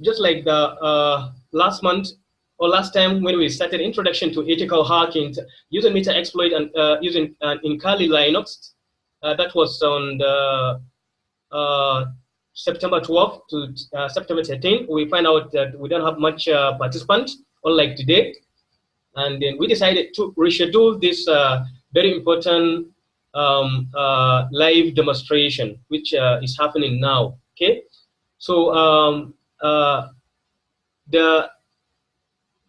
just like the last month or last time when we started introduction to ethical hacking using Metasploit and using in Kali Linux, that was on the September 12th to September 13th. We find out that we don't have much participants, unlike today, and then we decided to reschedule this very important live demonstration, which is happening now. Okay, so the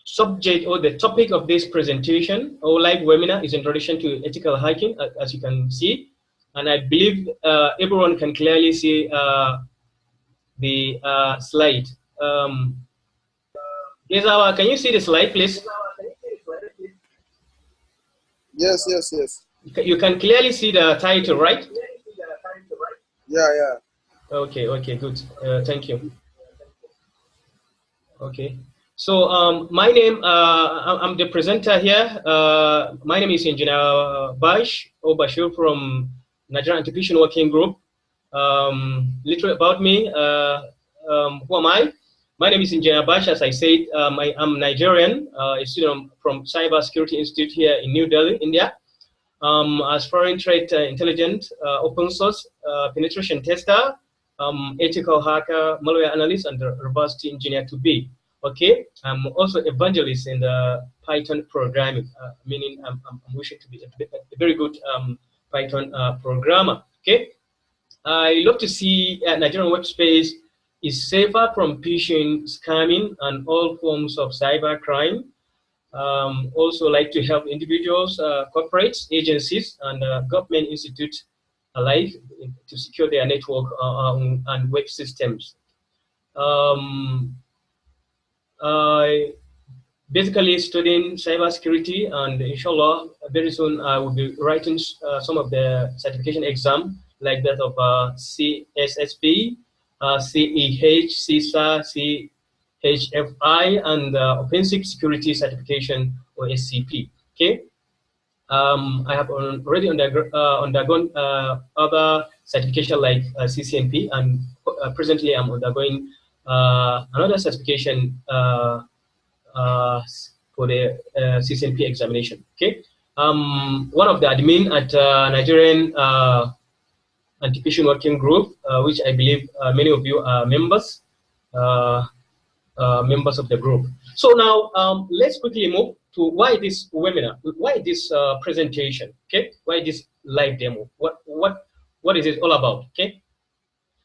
subject or the topic of this presentation or live webinar is introduction to ethical hacking, as you can see, and I believe everyone can clearly see the slide. Gezawa, can you see the slide, please? Yes, yes, yes. You can clearly see the title, right? Yeah, yeah. Okay, okay, good. Thank you. Okay. So my name, I'm the presenter here. My name is Engineer Bashir from Nigerian Anti-Phishing Working Group. Little about me, who am I? My name is Engineer Bash, as I said. I'm Nigerian, a student from Cyber Security Institute here in New Delhi, India. As foreign trade intelligence, open source, penetration tester, ethical hacker, malware analyst, and robust engineer to be. Okay, I'm also evangelist in the Python programming, meaning I'm wishing to be a very good Python programmer. Okay, I love to see Nigerian web space is safer from phishing, scamming, and all forms of cyber crime. Also like to help individuals, corporates, agencies, and government institutes alike to secure their network and web systems. I basically studying cybersecurity, and inshallah, very soon I will be writing some of the certification exam, like that of CSSP, CEH, CISA, HFI, and Offensive Security Certification, or SCP. Okay, I have already undergone other certification like CCNP, and presently I'm undergoing another certification for the CCNP examination. Okay, one of the admin at Nigerian Anti-Phishing Working Group, which I believe many of you are members. Members of the group. So now let's quickly move to why this webinar, why this presentation, okay? Why this live demo? What is it all about? Okay.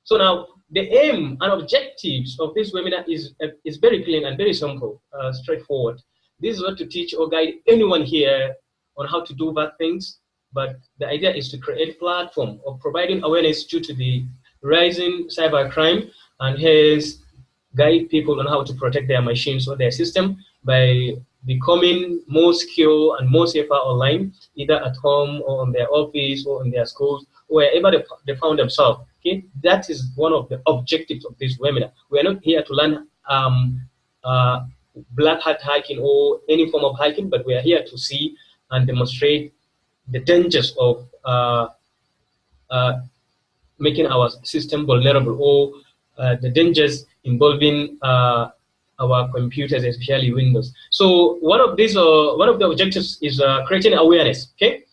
So now the aim and objectives of this webinar is very clean and very simple, straightforward. This is not to teach or guide anyone here on how to do bad things, but the idea is to create a platform of providing awareness due to the rising cybercrime, and hence guide people on how to protect their machines or their system by becoming more secure and more safer online, either at home or in their office or in their schools, wherever they found themselves. Okay, that is one of the objectives of this webinar. We are not here to learn black hat hacking or any form of hacking, but we are here to see and demonstrate the dangers of making our system vulnerable, or the dangers involving our computers, especially Windows. So one of the objectives is creating awareness. Okay,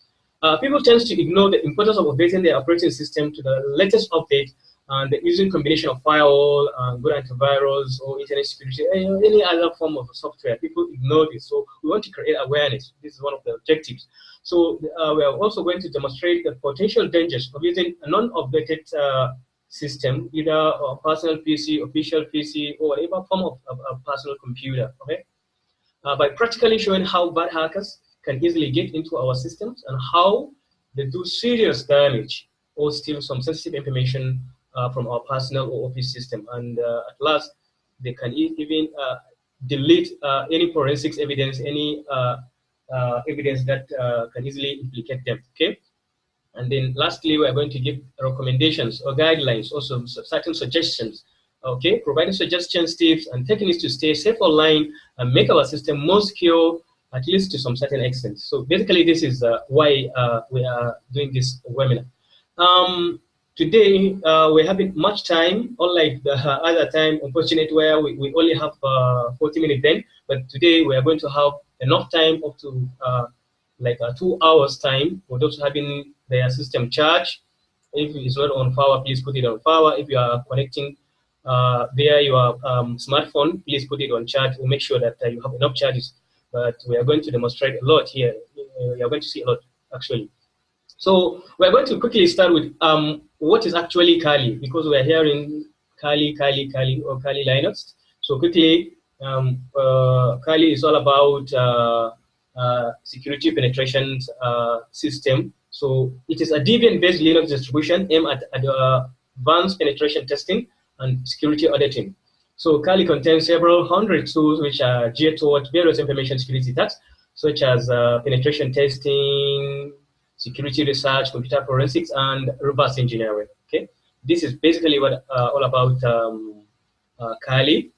people tend to ignore the importance of updating their operating system to the latest update, and using combination of firewall, good antivirus, or internet security, any other form of software. People ignore this, so we want to create awareness. This is one of the objectives. So we are also going to demonstrate the potential dangers of using a non-updated system, either a personal PC, official PC, or whatever form of a personal computer. Okay, by practically showing how bad hackers can easily get into our systems and how they do serious damage or steal some sensitive information from our personal or office system, and at last they can even delete any forensics evidence, any evidence that can easily implicate them. Okay. And then lastly, we are going to give recommendations or guidelines, also certain suggestions, okay, providing suggestions, tips, and techniques to stay safe online and make our system more secure, at least to some certain extent. So basically, this is why we are doing this webinar. today we're having much time, unlike the other time, unfortunately, where we only have 40 minutes then. But today we are going to have enough time up to like 2 hours time for those having their system charged. If it's not on power, please put it on power. If you are connecting via your smartphone, please put it on charge. We'll make sure that you have enough charges. But we are going to demonstrate a lot here. You are going to see a lot, actually. So we're going to quickly start with what is actually Kali, because we're hearing Kali, or Kali Linux. So quickly, Kali is all about security penetration system. So it is a Debian-based Linux distribution aimed at advanced penetration testing and security auditing. So Kali contains several hundred tools which are geared towards various information security tasks, such as penetration testing, security research, computer forensics, and reverse engineering. Okay, this is basically what all about Kali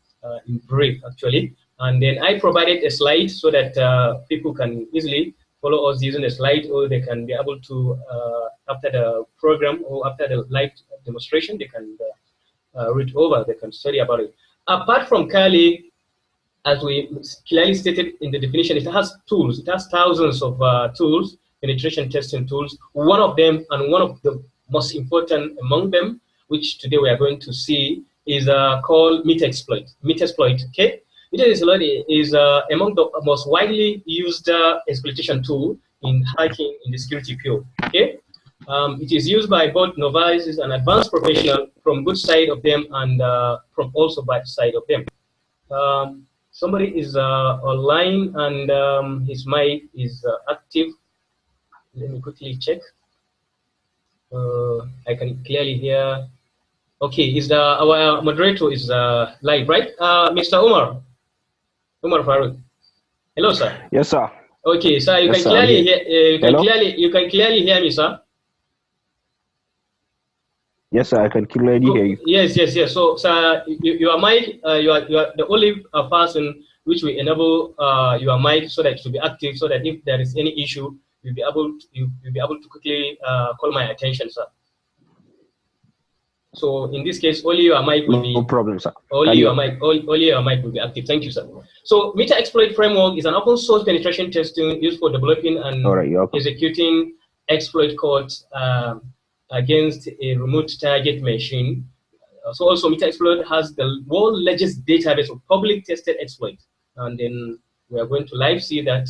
in brief, actually. And then I provided a slide so that people can easily follow us using the slide, or they can be able to, after the program or after the live demonstration, they can read over, they can study about it. Apart from Kali, as we clearly stated in the definition, it has tools. It has thousands of tools, penetration testing tools. One of them, and one of the most important among them, which today we are going to see, is called Metasploit. Metasploit, okay? Metasploit is among the most widely used exploitation tool in hacking in the security field, okay? It is used by both novices and advanced professionals from good side of them and from also bad side of them. Somebody is online and his mic is active. Let me quickly check. I can clearly hear. Okay, is our moderator is live, right? Mr. Umar Farouk. Hello, sir. Yes, sir. Okay, sir, you yes, can sir, clearly hear. You can clearly hear me, sir. Yes, sir, I can clearly hear you. Yes. So, sir, your mic, you are the only person which will enable your mic so that it will be active, so that if there is any issue, you'll be able to quickly call my attention, sir. So in this case, only your mic will be no problem, sir. Only your mic will be active. Thank you, sir. So Metasploit framework is an open source penetration testing used for developing and executing exploit codes against a remote target machine. So also Metasploit has the world's largest database of public tested exploits, and then we are going to live see that.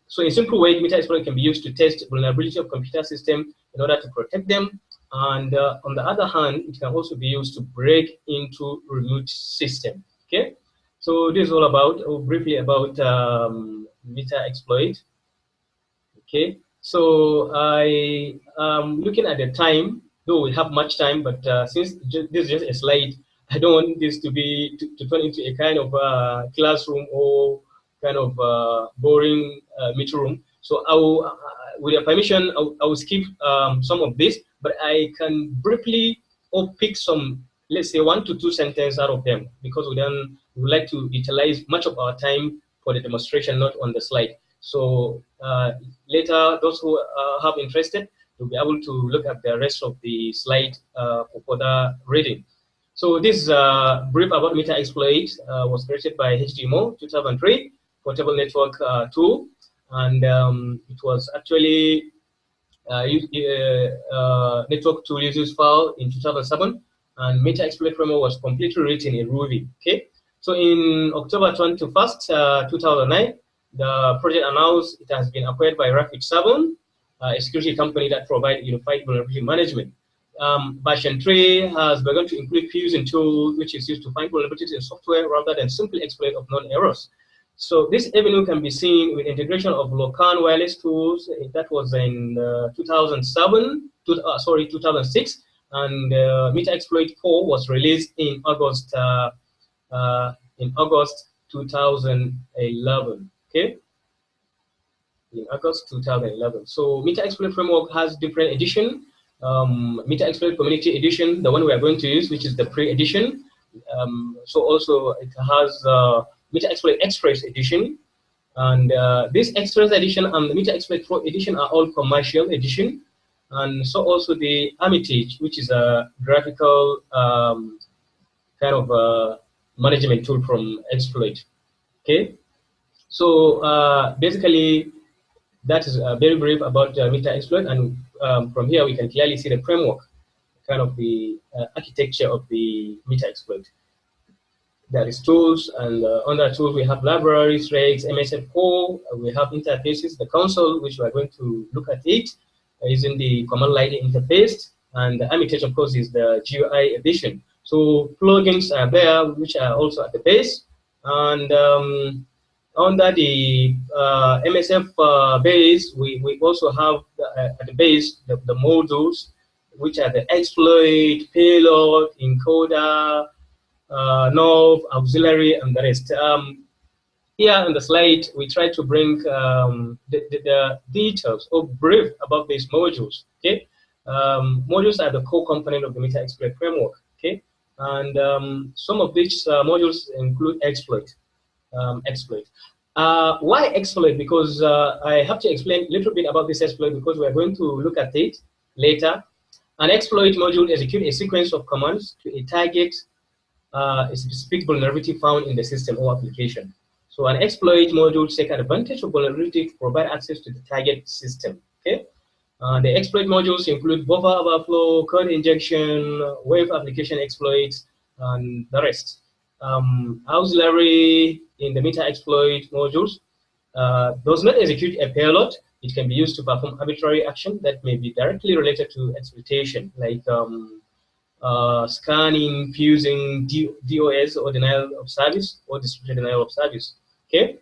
So in simple way, Metasploit can be used to test vulnerability of computer system in order to protect them. And on the other hand, it can also be used to break into remote system. Okay, so this is all about, or briefly about Metasploit. Okay, so I am looking at the time, though we have much time, but since this is just a slide, I don't want this to be to turn into a kind of classroom or kind of boring meeting room. So I will, with your permission, I will skip some of this, but I can briefly pick some, let's say 1 to 2 sentences out of them, because we would like to utilize much of our time for the demonstration, not on the slide. So later, those who have interested will be able to look at the rest of the slide for further reading. So this brief about Metasploit was created by HDMO 2003, portable network tool, and it was actually network tool uses file in 2007, and Metasploit framework was completely written in Ruby. Okay, so in October 21st, 2009, the project announced it has been acquired by Rapid7, a security company that provides unified vulnerability management. Version 3 has begun to include fusing tool, which is used to find vulnerabilities in software rather than simple exploit of known errors. So this avenue can be seen with integration of LOCAN wireless tools. That was in 2006, and Metasploit 4 was released in August 2011. Okay, in August 2011. So Metasploit framework has different edition. Metasploit Community Edition, the one we are going to use, which is the pre-edition. So also it has Metasploit Express Edition, and this Express Edition and the Metasploit Pro Edition are all commercial edition. and so also the omitted, which is a graphical kind of management tool from exploit. Okay, so basically that is very brief about Metasploit, and from here we can clearly see the framework, kind of the architecture of the Metasploit. There is tools, and under tools we have libraries, regs, MSF4, we have interfaces, the console, which we are going to look at it, using the command line interface, and the Hermitage, of course, is the GUI edition. So plugins are there, which are also at the base, and under the MSF base, we also have at the base the modules, which are the exploit, payload, encoder, node, auxiliary, and the rest. Here on the slide, we try to bring the details or brief about these modules. Okay, modules are the core component of the Metasploit framework. Okay, and some of these modules include exploit. Why exploit? Because I have to explain a little bit about this exploit, because we are going to look at it later. An exploit module executes a sequence of commands to a target a specific vulnerability found in the system or application. So an exploit module takes advantage of vulnerability to provide access to the target system. Okay, the exploit modules include buffer overflow, code injection, web application exploits, and the rest. Auxiliary in the Metasploit modules does not execute a payload. It can be used to perform arbitrary action that may be directly related to exploitation, like scanning, fusing, DOS, or denial of service, or distributed denial of service. Okay.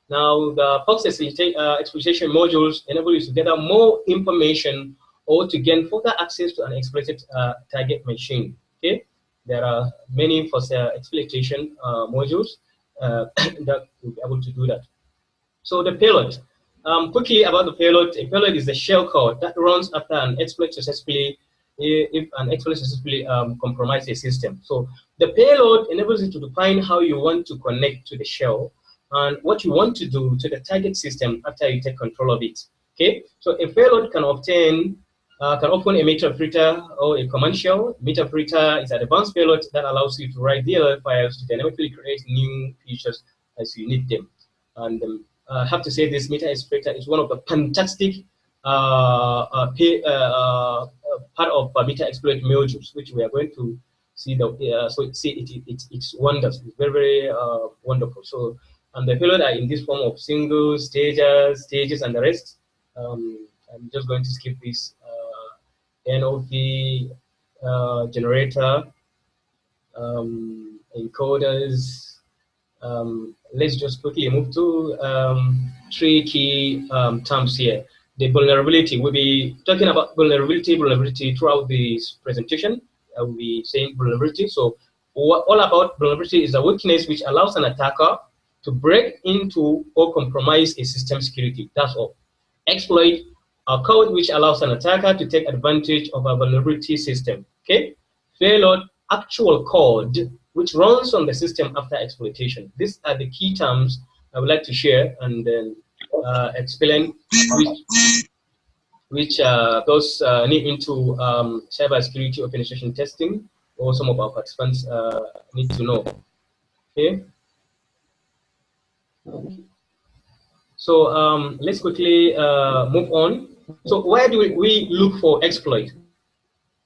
Now, the Fox exploitation modules enable you to gather more information or to gain further access to an exploited target machine. Okay. There are many for exploitation modules that will be able to do that. So the payload. Quickly about the payload. A payload is the shell code that runs after an exploit successfully, if an exploit successfully compromises a system. So the payload enables you to define how you want to connect to the shell and what you want to do to the target system after you take control of it. Okay. So a payload can open a meterpreter or a command shell. Meterpreter is an advanced payload that allows you to write DLL files to dynamically create new features as you need them. And I have to say this Metasploit is one of the fantastic part of Metasploit modules, which we are going to see. It's wonders. It's very, very wonderful. So, and the payload are in this form of singles, stages, and the rest. I'm just going to skip this NOP generator, encoders. Let's just quickly move to 3 key terms here. The vulnerability, we'll be talking about vulnerability throughout this presentation. I will be saying vulnerability. So all about vulnerability is a weakness which allows an attacker to break into or compromise a system security. That's all. Exploit, a code which allows an attacker to take advantage of a vulnerability system. Okay. Payload, actual code which runs on the system after exploitation. These are the key terms I would like to share and then explain which those need into cybersecurity or penetration testing, or some of our participants need to know. Okay. So let's quickly move on. So where do we look for exploit?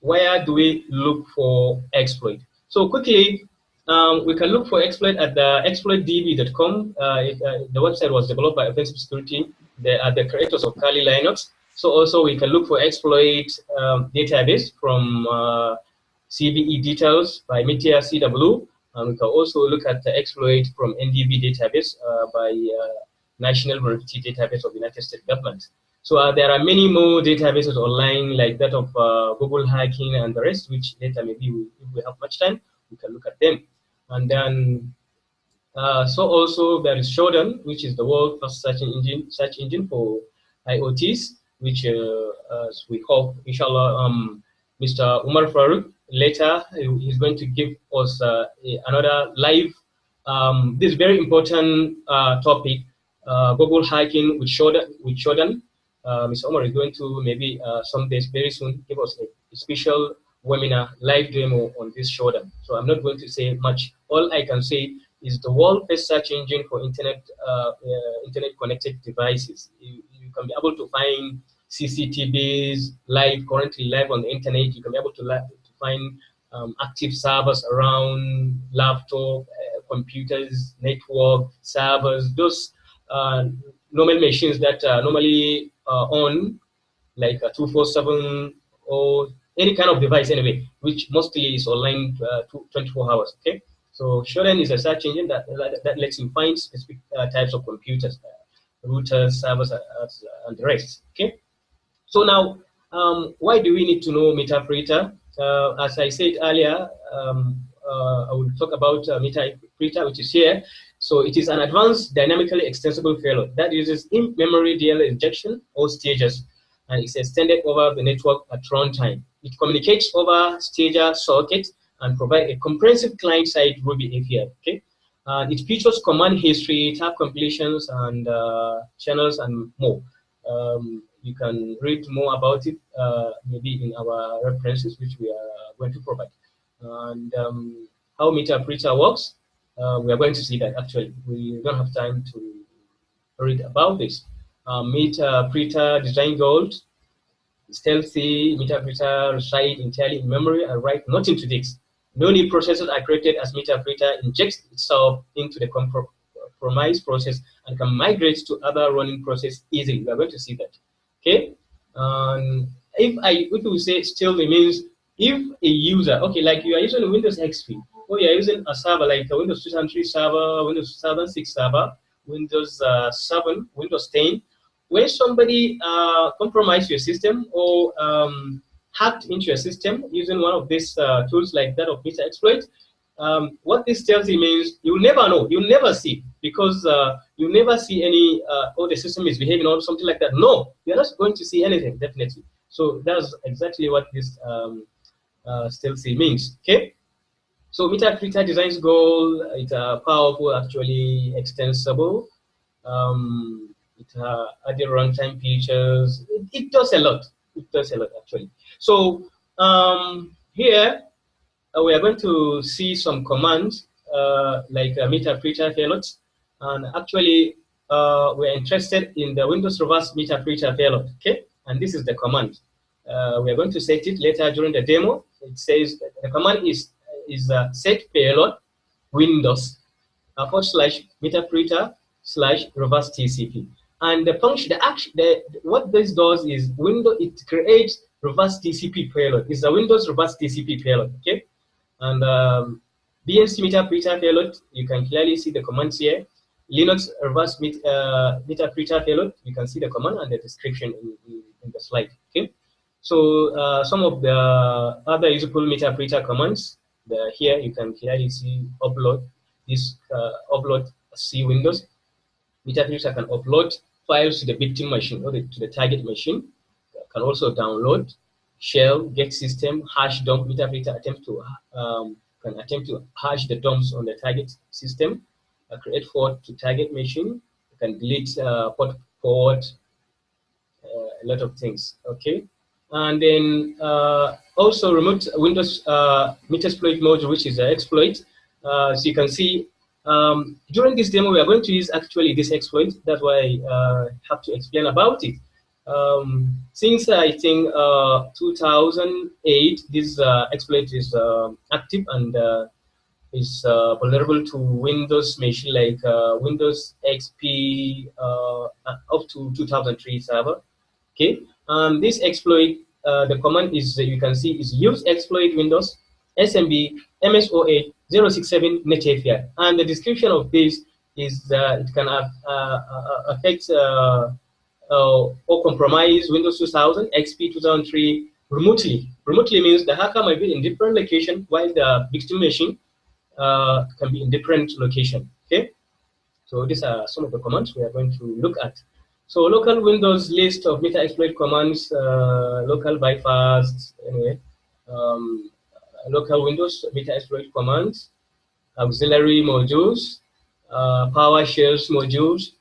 Where do we look for exploit? So quickly, we can look for exploit at the exploitdb.com. The website was developed by Offensive Security. They are the creators of Kali Linux. So also we can look for exploit database from CVE details by Meteor CW. And we can also look at the exploit from NDB database by National Vulnerability Database of the United States Government. So there are many more databases online, like that of Google Hacking and the rest, which later maybe if we have much time, we can look at them. And then, so also there is Shodan, which is the world's first search engine for IoTs, which as we hope, inshallah, Mr. Umar Farouk later is going to give us another live, this very important topic, Google Hacking with Shodan. Mr. Omar is going to maybe some days very soon give us a special webinar live demo on this showdown. So I'm not going to say much. All I can say is the world first search engine for internet connected devices. You can be able to find CCTVs currently live on the internet. You can be able to find active servers around laptop, computers, network servers, those normal machines that are normally on like a 247 or any kind of device anyway, which mostly is online 24 hours. Okay, so Shodan is a search engine that lets you find specific types of computers, routers, servers, and the rest. Okay, so now why do we need to know meterpreter? As I said earlier, I will talk about meterpreter, which is here. So it is an advanced dynamically extensible payload that uses in-memory DL injection or stages, and it's extended over the network at runtime. It communicates over stager socket and provides a comprehensive client-side Ruby API. Okay, it features command history, tab completions, and channels, and more. You can read more about it maybe in our references, which we are going to provide. And how meterpreter works, we are going to see that actually. We don't have time to read about this. Meterpreter design goals: stealthy. Meterpreter reside entirely in memory and write nothing to disk. No new processes are created as meterpreter injects itself into the compromise process and can migrate to other running process easily. We are going to see that. Okay, if we say stealthy means if a user, okay, like you are using Windows XP, or you are using a server like a Windows 2003 server, Windows 2006 server, Windows 7, Windows 10, when somebody compromised your system or hacked into your system using one of these tools like that of Metasploit, what this tells you means you'll never know, you'll never see, because you never see any, oh, the system is behaving or something like that. No, you're not going to see anything, definitely. So that's exactly what this stealthy means. Okay, so meterpreter designs goal, it's powerful, actually extensible. It added runtime features. It does a lot. It does a lot actually. So here we are going to see some commands like meterpreter payloads, and actually we're interested in the Windows reverse meterpreter payload. Okay, and this is the command. We are going to set it later during the demo. It says the command is set payload Windows / meterpreter / reverse TCP. And the function, what this does is it creates reverse TCP payload. It's a Windows reverse TCP payload. Okay, and BNC meterpreter payload, you can clearly see the commands here. Linux reverse meterpreter payload, you can see the command and the description in the slide. Okay, so some of the other useful meterpreter commands, here you can clearly see upload. This upload C Windows. Meterpreter can upload files to the victim machine or to the target machine. Can also download, shell, get system, hash dump. Meterpreter can attempt to hash the dumps on the target system, create forward to target machine. You can delete port forward, a lot of things. Okay, and then also remote Windows Metasploit module, which is an exploit. So you can see during this demo we are going to use actually this exploit. That's why I have to explain about it. Since I think 2008, this exploit is active and is vulnerable to Windows machine like Windows XP up to 2003 server. Okay, this exploit, the command is, you can see, is use exploit Windows SMB MS08 067 NetAPI, and the description of this is it can affect or compromise Windows 2000, XP 2003 remotely. Remotely means the hacker might be in different location while the victim machine can be in different location. Okay, so these are some of the commands we are going to look at. So local Windows list of Metasploit commands, local bypass, anyway, local Windows Metasploit commands, auxiliary modules, PowerShells modules,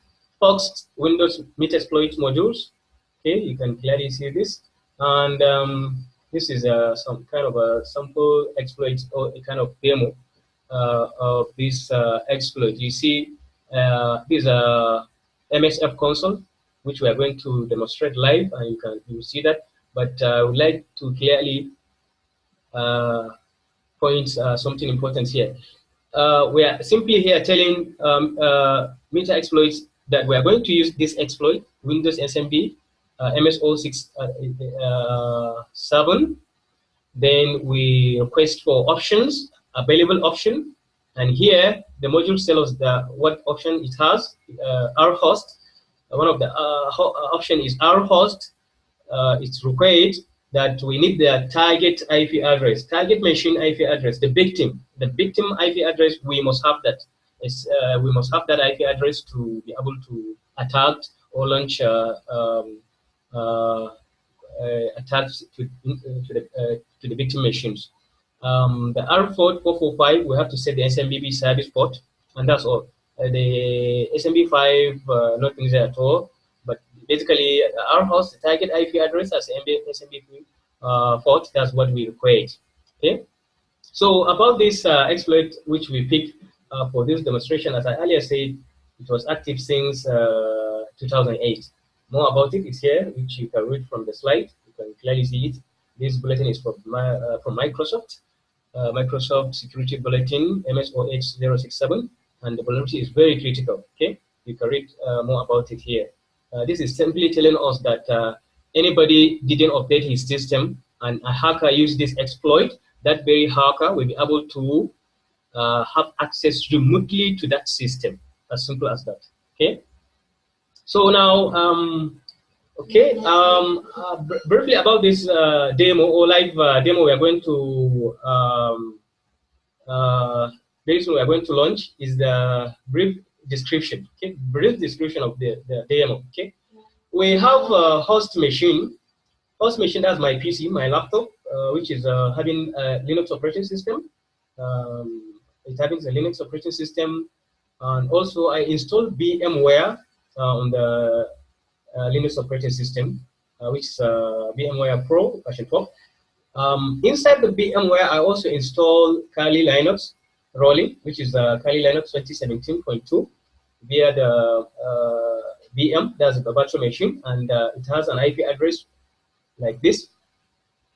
Fox Windows Metasploit modules, Okay, you can clearly see this, and this is some kind of a sample exploit or a kind of demo of this exploit. You see, this is a MSF console, which we are going to demonstrate live, and you see that. But I would like to clearly point something important here. We are simply here telling meta exploits that we are going to use this exploit, Windows SMB, MS06 7. Then we request for options, available option, and here the module tells us what option it has. Our host, one of the option is our host. It's required that we need the target IP address, target machine IP address, the victim IP address. We must have that. We must have that IP address to be able to attack or launch attached to the victim machines. The R4 445, we have to set the SMBB service port, and that's all. The SMB5, nothing there at all. But basically, our host target IP address as SMBB port. That's what we require. Okay. So about this exploit, which we picked for this demonstration, as I earlier said, it was active since 2008. More about it is here, which you can read from the slide. You can clearly see it. This bulletin is from Microsoft. Microsoft Security Bulletin MSOH067, and the vulnerability is very critical. Okay, you can read more about it here. This is simply telling us that anybody didn't update his system and a hacker used this exploit, that very hacker will be able to have access remotely to that system. As simple as that. Okay. So now, briefly about this demo or live demo we are going to we are going to launch is the brief description. Okay, brief description of the demo. Okay, we have a host machine. Host machine, that's my PC, my laptop, which is having a Linux operating system. It's having a Linux operating system, and also I installed VMware on the Linux operating system, which is VMware Pro version 12. Inside the VMware, I also installed Kali Linux rolling, which is Kali Linux 2017.2 via the VM, that's a virtual machine, and it has an IP address like this,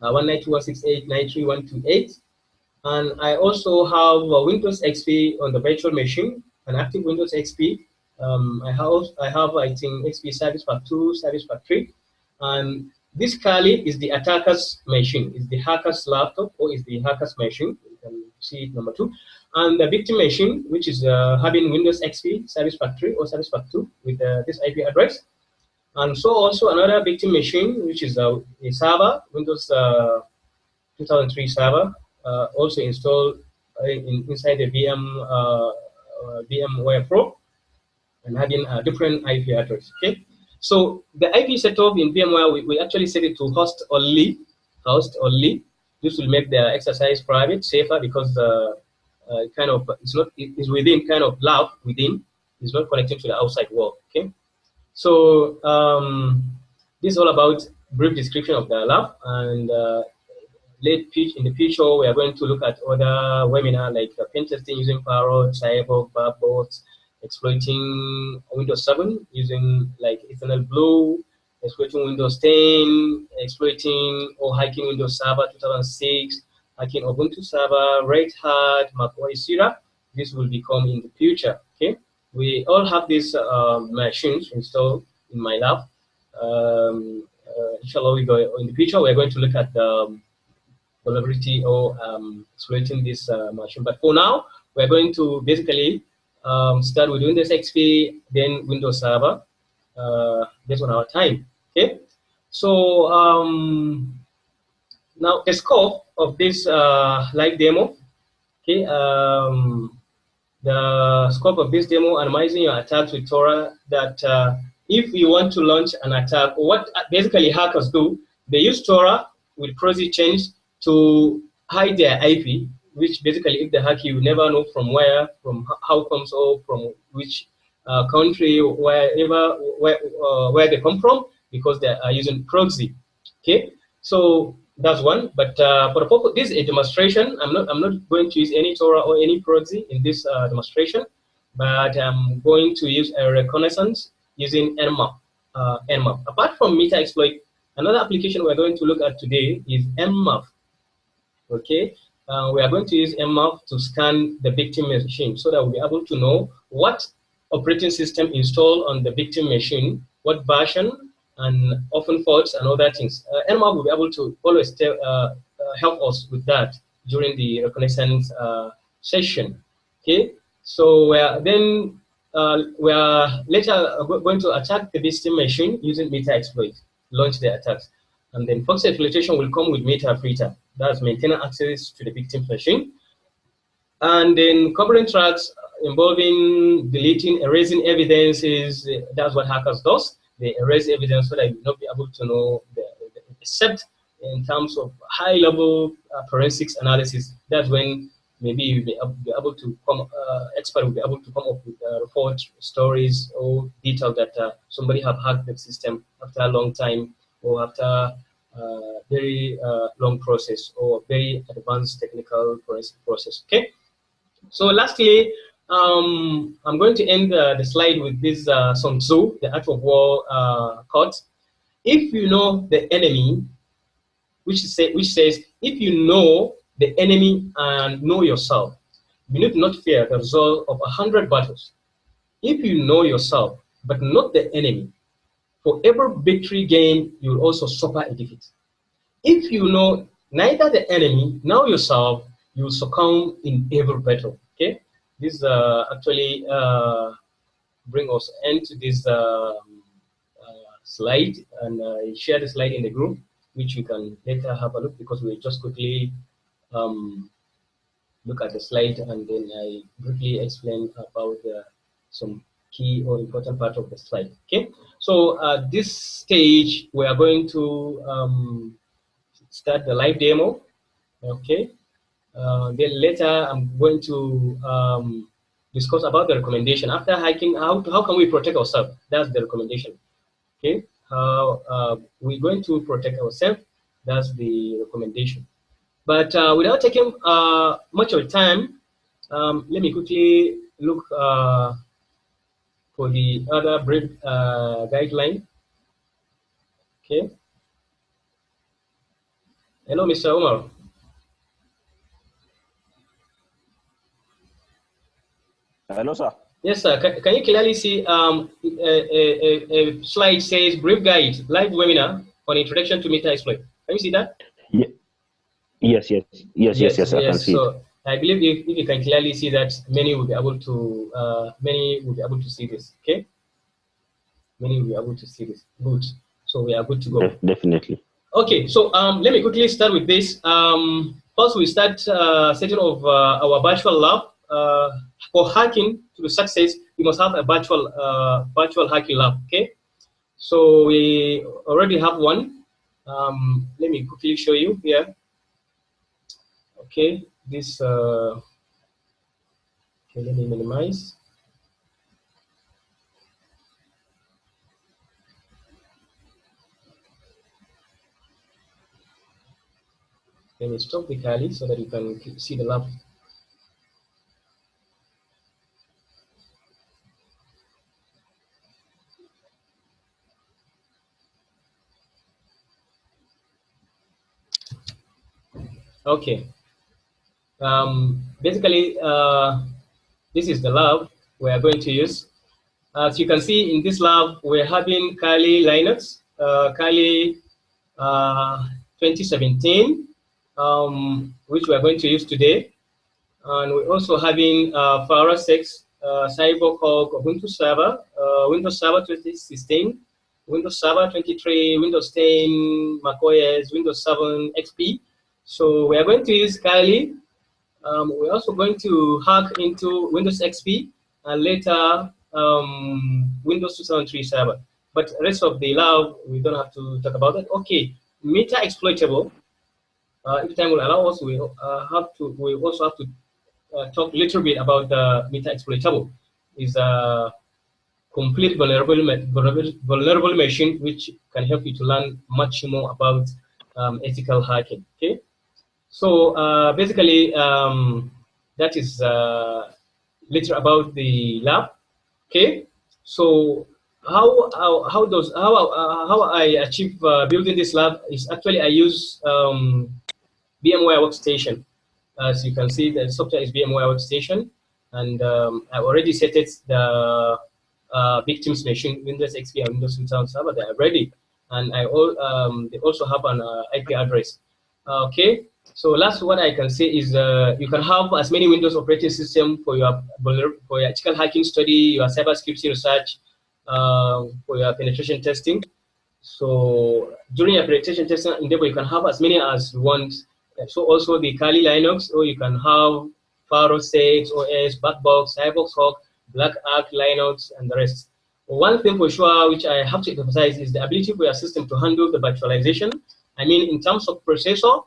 192.168.93.128. And I also have Windows XP on the virtual machine, an active Windows XP. I have I think XP Service Pack 2, Service Pack 3, and this Kali is the attacker's machine, is the hacker's laptop, or is the hacker's machine. You can see it number 2, and the victim machine, which is having Windows XP Service Pack 3 or Service Pack 2 with this IP address, and so also another victim machine, which is a server, Windows 2003 server, also installed inside the VMware Pro, and having a different IP address. Okay, so the IP setup in VMware, we actually set it to host only. This will make the exercise private, safer, because it's within kind of lab within. It's not connected to the outside world. Okay, so this is all about brief description of the lab, and in the future we are going to look at other webinar like pen testing using Parrot, Cyborg, Barbots, exploiting Windows 7 using like Eternal Blue, exploiting Windows 10, exploiting or hacking Windows Server 2006, hacking Ubuntu Server, Red Hat, macOS Sierra. This will become in the future. Okay, we all have these machines installed in my lab. Inshallah, in the future we are going to look at the vulnerability or exploiting this machine. But for now, we're going to basically start with Windows XP, then Windows Server, based on our time. Okay, so now the scope of this live demo. Okay, the scope of this demo, analyzing your attacks with Tora. That if you want to launch an attack, or what basically hackers do, they use Tora with proxy chains to hide their IP, which basically if they hack you never know from where, from how comes, or from which country, where they come from. because they are using proxy. Okay, so that's one. But for the purpose, this is a demonstration. I'm not going to use any Tora or any proxy in this demonstration, but I'm going to use a reconnaissance using Nmap. Nmap. Apart from Metasploit, another application we're going to look at today is Nmap. Okay, we are going to use Nmap to scan the victim machine so that we'll be able to know what operating system installed on the victim machine, what version, and often faults and other things. Nmap will be able to always help us with that during the reconnaissance session. Okay, so then we are later going to attack the victim machine using Metasploit, launch the attacks. And then fox exploitation will come with meterpreter, that's maintaining access to the victim machine. And then covering tracks involving deleting, erasing evidences, that's what hackers does. They erase evidence so that you will not be able to know, except in terms of high-level forensics analysis. That's when maybe you'll be able to come, expert will be able to come up with report stories or detail that somebody have hacked the system after a long time, or after very long process, or very advanced technical forensic process. Okay. So lastly, I'm going to end the slide with this Sun Tzu, the Art of War quote. If you know the enemy, which says, if you know the enemy and know yourself, you need not fear the result of 100 battles. If you know yourself, but not the enemy, for every victory gained, you will also suffer a defeat. If you know neither the enemy nor yourself, you will succumb in every battle. Okay, this actually bring us into this slide, and I share the slide in the group, which you can later have a look, because we just quickly look at the slide, and then I briefly explain about some key or important part of the slide. Okay, so at this stage we are going to start the live demo. Okay, then later I'm going to discuss about the recommendation after hacking. How can we protect ourselves? That's the recommendation. Okay, how we're going to protect ourselves. That's the recommendation. But without taking much of time, let me quickly look for the other brief guideline. Okay. Hello, Mr. Omar. Hello, sir. Yes, sir. Can you clearly see a slide says brief guide live webinar on introduction to Metasploit? Can you see that? Yeah. Yes. I can see so it. I believe if you can clearly see that, many will be able to see this. Okay, many will be able to see this. Good. So we are good to go. Definitely. Okay. So let me quickly start with this. First, we start setting of our virtual lab. For hacking to be success, we must have a virtual hacking lab. Okay. So we already have one. Let me quickly show you here. Okay, this, okay, let me minimize. Let me stop the Kali so that you can see the lab. Okay. Basically, this is the lab we are going to use. As you can see in this lab, we're having Kali Linux, Kali 2017, which we are going to use today. And we're also having Fara 6, Cybercog, Ubuntu Server, Windows Server 2016, Windows Server 23, Windows 10, macOS, Windows 7 XP. So we are going to use Kali. We're also going to hack into Windows XP and later Windows 2003 server. But the rest of the lab, we don't have to talk about that. Okay, meta exploitable. If time will allow us, we also have to talk a little bit about the meta exploitable. Is complete vulnerable machine, which can help you to learn much more about ethical hacking. Okay, so basically that is little about the lab. Okay, so how I achieve building this lab is actually I use VMware Workstation. As you can see, the software is VMware Workstation, and I already set it the victims machine, Windows XP and Windows 2000 server. They are ready, and they also have an IP address. Okay, so last what I can say is you can have as many Windows operating system for your ethical hacking study, your cybersecurity research, for your penetration testing. So during your penetration testing endeavor, you can have as many as you want. So also the Kali Linux, or you can have Faro 6, OS, Backbox, Cybox Hawk, Black Arc Linux, and the rest. One thing for sure, which I have to emphasize, is the ability for your system to handle the virtualization. I mean, in terms of processor,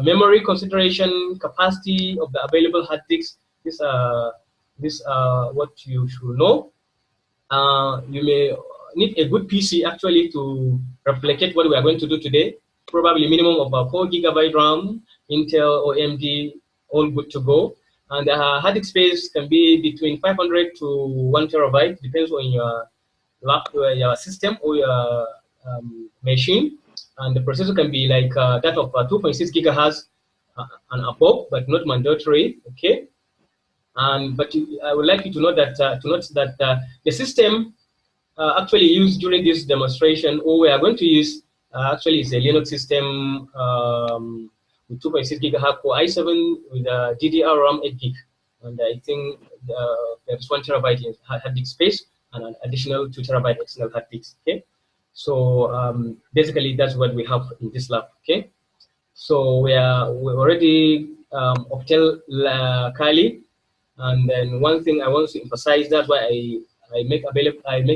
memory consideration, capacity of the available hard disks. These are what you should know. You may need a good PC actually to replicate what we are going to do today. Probably minimum of 4 GB RAM, Intel or AMD, all good to go. And the hard disk space can be between 500 to 1 terabyte, depends on your your system or your machine. And the processor can be like that of 2.6 gigahertz and above, but not mandatory. Okay. And but I would like you to know that the system actually used during this demonstration, or we are going to use, actually is a Linux system with 2.6 gigahertz Core i7 with a DDR RAM 8 gig, and I think there's 1 terabyte in hard disk space and an additional 2 terabyte external hard disk. Okay, so basically that's what we have in this lab. Okay, so we already obtained Kali. And then one thing I want to emphasize, that's why I make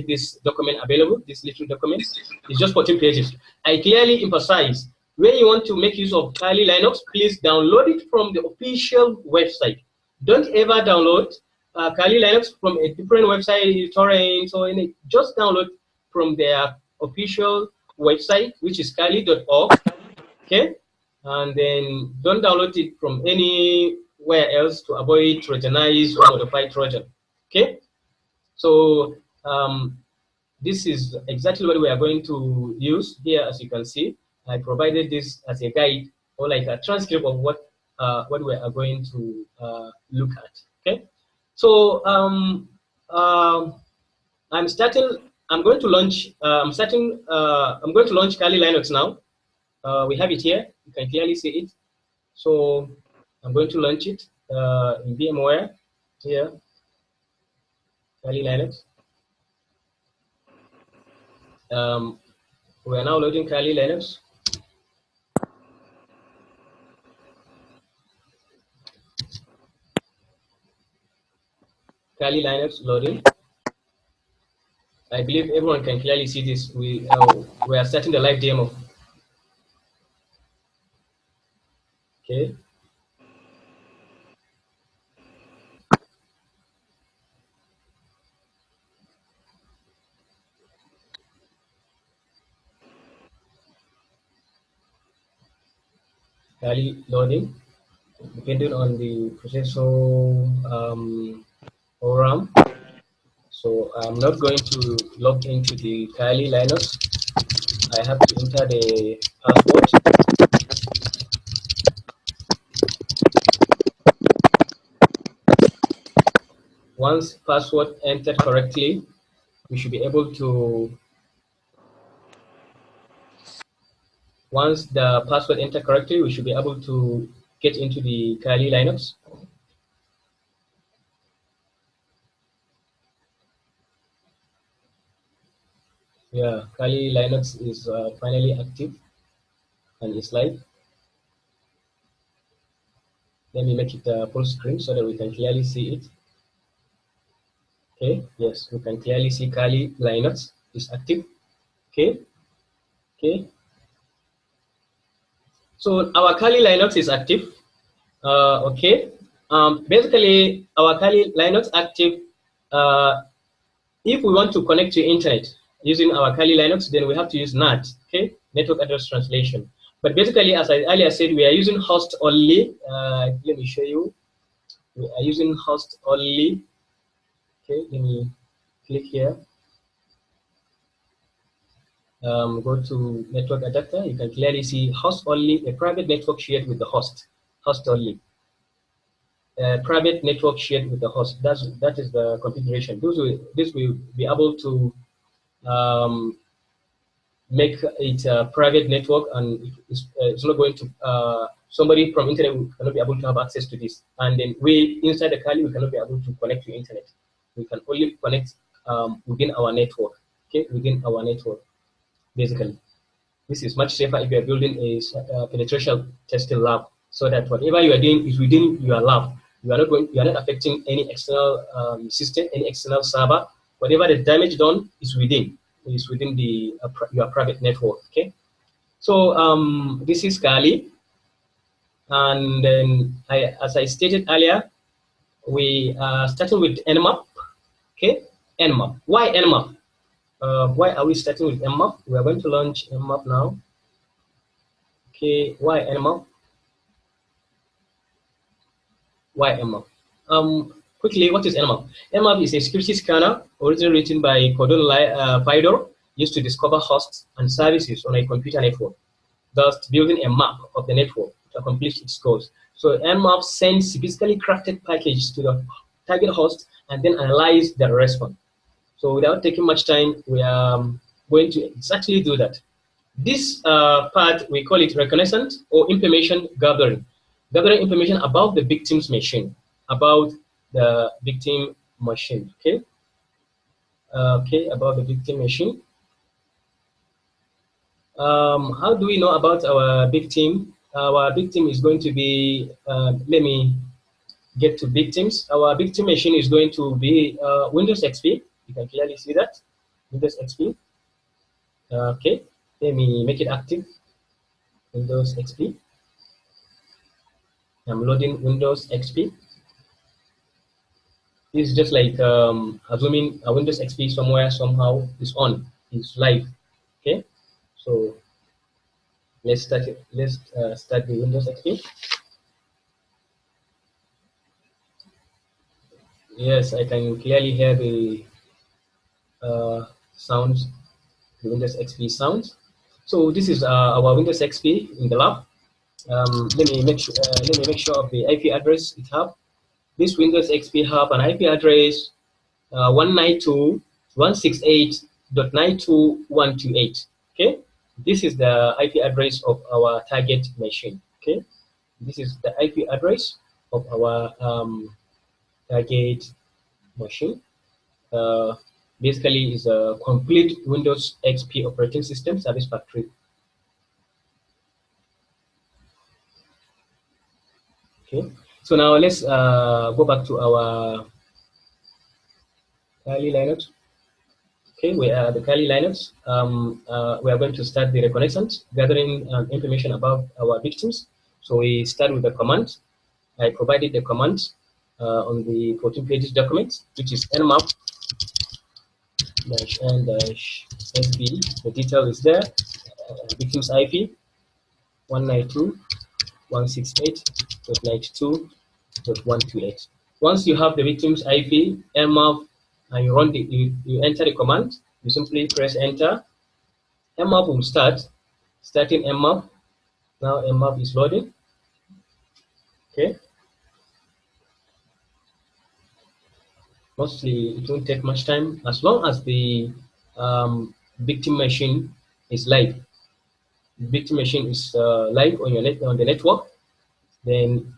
this document available, this little document. It's just 14 pages. I clearly emphasize, when you want to make use of Kali Linux, please download it from the official website. Don't ever download Kali Linux from a different website, torrent or anything. Just download from their official website, which is kali.org. Okay, and then don't download it from anywhere else to avoid Trojanized or modified Trojan. Okay, so this is exactly what we are going to use here. As you can see, I provided this as a guide or like a transcript of what we are going to look at. Okay, so I'm going to launch. I'm going to launch Kali Linux now. We have it here. You can clearly see it. So I'm going to launch it in VMware here, Kali Linux. We are now loading Kali Linux. Kali Linux loading. I believe everyone can clearly see this. We are starting the live demo. Okay. Kali loading, depending on the processor or RAM. So I'm not going to log into the Kali Linux. I have to enter the password. Once password entered correctly, we should be able to. Once the password entered correctly, we should be able to get into the Kali Linux. Yeah, Kali Linux is finally active and it's live. Let me make it full screen so that we can clearly see it. Okay, yes, we can clearly see Kali Linux is active. Okay, okay. So our Kali Linux is active. Okay. Basically, our Kali Linux active If we want to connect to internet using our Kali Linux, then we have to use NAT, okay, network address translation. But basically, as I earlier said, we are using host only. Let me show you. We are using host only. Okay, let me click here. Go to network adapter. You can clearly see host only, a private network shared with the host. Host only. Private network shared with the host. That is the configuration. This will be able to make it a private network, and it's not going to somebody from internet cannot be able to have access to this. And then we inside the Kali, we cannot be able to connect to internet. We can only connect within our network. Okay, within our network, basically. This is much safer if you are building a penetration testing lab, so that whatever you are doing is within your lab. You are not affecting any external system, any external server. Whatever the damage done is within the your private network. Okay, so this is Kali, and then as I stated earlier, we are starting with Nmap. Okay, Nmap. Why Nmap? Why are we starting with Nmap? We are going to launch Nmap now. Okay, why Nmap? Why Nmap? Quickly, what is Nmap? Nmap is a security scanner originally written by Cordon Fidor, used to discover hosts and services on a computer network, thus building a map of the network to accomplish its goals. So Nmap sends physically crafted packages to the target host and then analyze the response. So without taking much time, we are going to exactly do that. This part, we call it reconnaissance or information gathering. Gathering information about the victim's machine, about the victim machine, okay? Okay, about the victim machine. How do we know about our victim? Our victim is going to be, let me get to victims. Our victim machine is going to be Windows XP. You can clearly see that, Windows XP. Okay, let me make it active, Windows XP. I'm loading Windows XP. This is just like assuming a Windows XP somewhere, somehow is on, is live. Okay, so let's start it. Let's start the Windows XP. Yes, I can clearly hear the sounds, the Windows XP sounds. So this is our Windows XP in the lab. Let me make sure of the IP address it have. This Windows XP have an IP address 192.168.92128. Okay, this is the IP address of our target machine. Okay, this is the IP address of our target machine. Basically, is a complete Windows XP operating system service factory. Okay, so now let's go back to our Kali Linux. Okay, we are the Kali Linux. We are going to start the reconnaissance, gathering information about our victims. So we start with the command. I provided the command on the 14 pages document, which is nmap -n-sb. The detail is there. Victims IP 192.168.92.128. Once you have the victim's IP, nmap, and you run you enter the command, you simply press enter. Nmap will starting nmap. Now nmap is loading. Okay. Mostly it won't take much time as long as the victim machine is live. The victim machine is live on the network. Then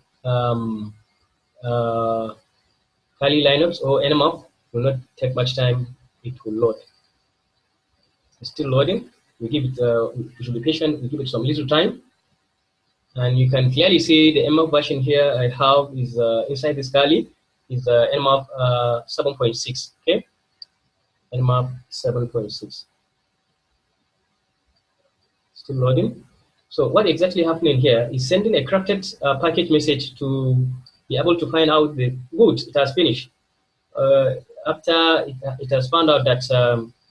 Kali Linux or nmap will not take much time. It will load. It's still loading. We give it. We should be patient. We give it some little time, and you can clearly see the nmap version here. I have is inside this Kali is nmap 7.6. Okay, nmap 7.6. Still loading. So what exactly happening here is sending a crafted package message to be able to find out the good, it has finished. after it has found out that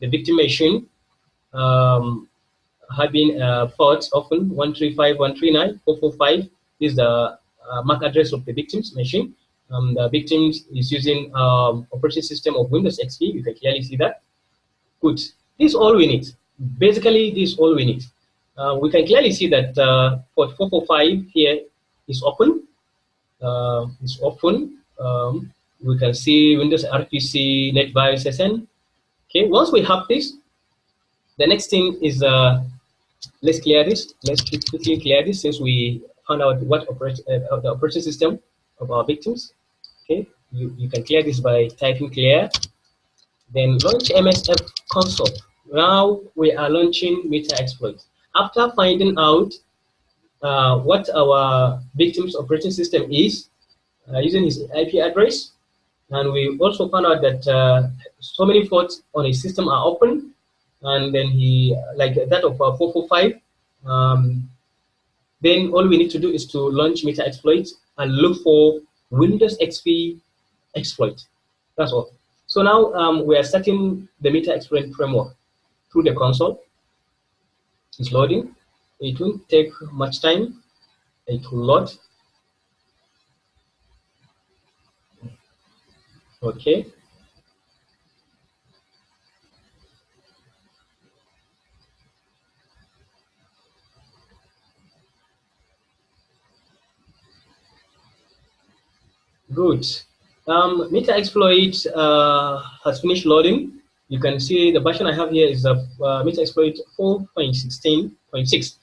the victim machine having ports often 135.139.445 is the MAC address of the victim's machine. The victim is using operating system of Windows XP. You can clearly see that. Good. This is all we need. Basically, this is all we need. We can clearly see that port 445 here is open. It's open. We can see Windows RPC, NetBIOS SN. Okay. Once we have this, the next thing is let's clear this. Let's quickly clear this since we found out what the operating system of our victims. Okay, you can clear this by typing clear, then launch MSF console. Now we are launching Metasploit. After finding out what our victim's operating system is using his IP address, and we also found out that so many ports on his system are open, and then he, like that of 445, then all we need to do is to launch Metasploit and look for Windows XP exploit. That's all. So now we are starting the Metasploit framework through the console. It's loading. It won't take much time. It will load. Okay. Good. Metasploit has finished loading. You can see the version I have here is Metasploit 4.16.6.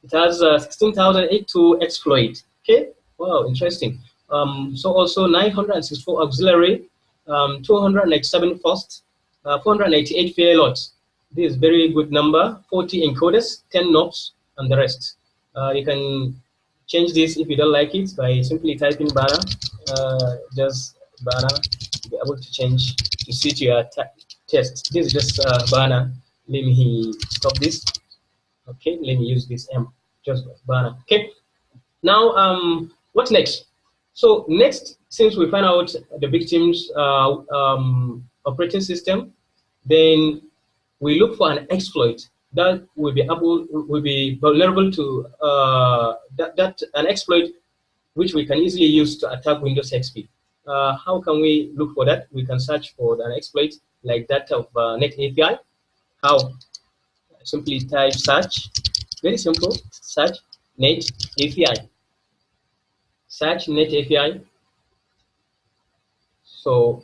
It has 16,082 exploit. Okay. Wow, interesting. So also 964 auxiliary, 297 first, 488 payloads. This is very good number. 40 encoders, 10 knobs, and the rest. You can change this if you don't like it by simply typing banner. Just banner to be able to change to suit your test. This is just banner. Let me stop this. Okay, let me use this just banner. Okay. Now, what's next? So next, since we find out the victim's operating system, then we look for an exploit that will be vulnerable to an exploit which we can easily use to attack Windows XP. How can we look for that? We can search for an exploit like that of Net API. How? Simply type search. Very simple. Search Net API. Search Net API. So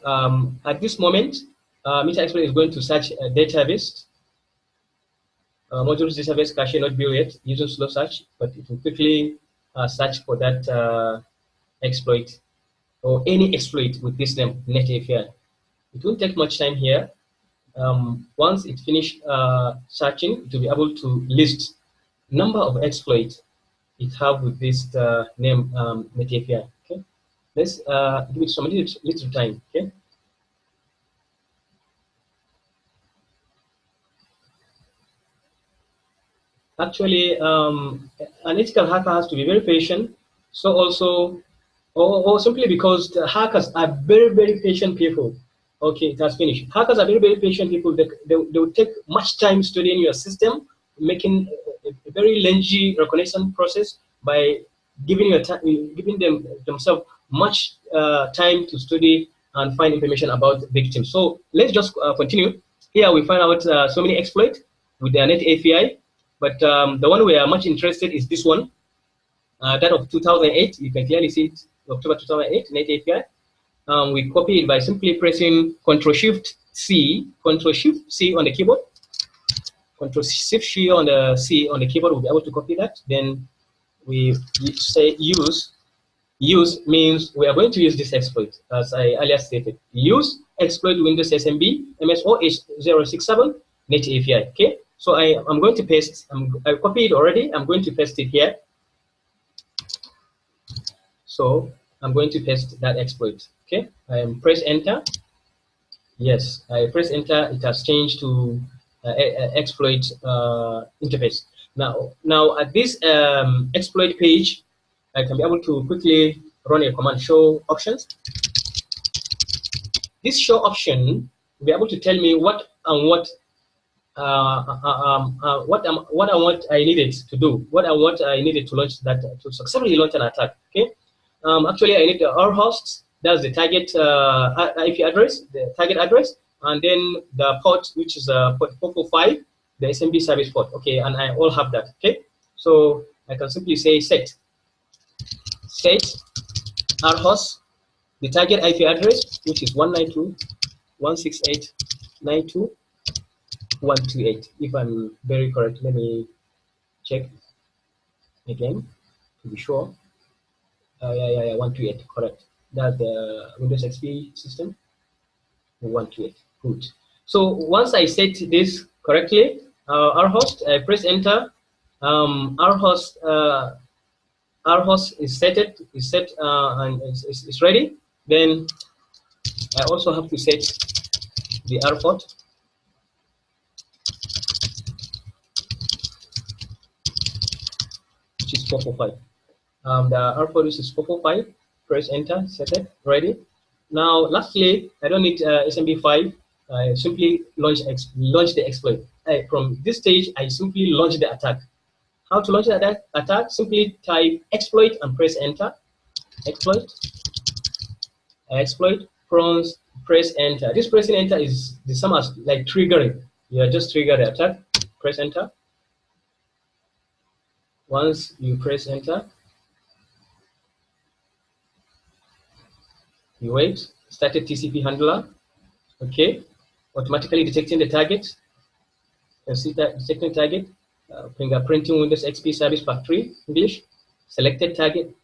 at this moment, Metasploit is going to search a database. Modules database cache not built yet using slow search, but it will quickly search for that exploit or any exploit with this name, Net API. It won't take much time here. Once it finishes searching, it will be able to list number of exploits it have with this name Net API. Okay, let's give it some little time. Okay. Actually, an ethical hacker has to be very patient. So also, or simply because the hackers are very, very patient people. Okay, it has finished. Hackers are very, very patient people. They will take much time studying your system, making a very lengthy recognition process by giving themselves much time to study and find information about victims. So let's just continue. Here we find out so many exploits with the Net API. But the one we are much interested is this one, that of 2008. You can clearly see it, October 2008, Net API. We copy it by simply pressing Ctrl-Shift-C, Ctrl-Shift-C on the keyboard. Ctrl-Shift-C on the keyboard. We'll be able to copy that. Then we say use. Use means we are going to use this exploit, as I earlier stated. Use exploit Windows SMB MSOH067 Net API. Okay. So I'm going to paste, I copied it already, I'm going to paste it here. So I'm going to paste that exploit, okay? I press enter. Yes, I press enter, it has changed to exploit interface. Now at this exploit page, I can be able to quickly run a command show options. This show option will be able to tell me what and what I needed to do, what I needed to launch that, to successfully launch an attack. Okay, actually I need our hosts, that's the target IP address, the target address, and then the port, which is port 445, the SMB service port. Okay, and I all have that. Okay, so I can simply say set our host, the target IP address, which is 192.168.92.128. If I'm very correct, let me check again to be sure. Yeah, 128, correct. That's the Windows XP system. 128, good. So once I set this correctly, our host, I press enter. Our host is set, and it's ready. Then I also have to set the R port, which is 445. The R port is 445. Press enter, set it, ready. Now, lastly, I don't need SMB5. I simply launch the exploit. From this stage, I simply launch the attack. How to launch the attack? Simply type exploit and press enter. Exploit, press enter. This pressing enter is the same as like triggering. You just trigger the attack. Press enter. Once you press enter, you wait. Started TCP handler. Okay, automatically detecting the target. You can see that detecting target. Fingerprinting Windows XP Service Pack 3 English. Selected target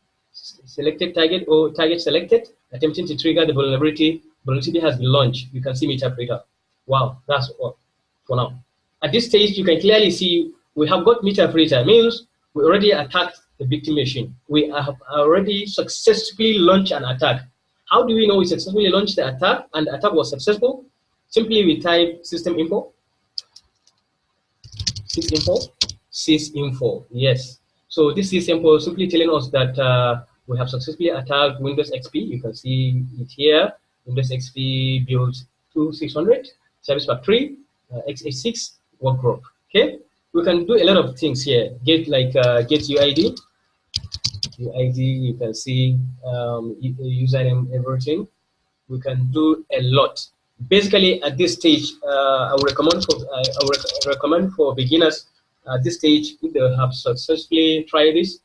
or target selected. Attempting to trigger the vulnerability. Vulnerability has been launched. You can see meterpreter. Wow, that's all for now. At this stage, you can clearly see we have got meterpreter. Means we already attacked the victim machine. We have already successfully launched an attack. How do we know we successfully launched the attack and the attack was successful? Simply we type system info, sysinfo, yes. So this is simple, simply telling us that we have successfully attacked Windows XP. You can see it here, Windows XP build 2600, Service Pack 3, x86 workgroup. Okay, we can do a lot of things here. Get UID. You can see username, everything. We can do a lot. Basically, at this stage, I would recommend for beginners at this stage, if they have successfully tried this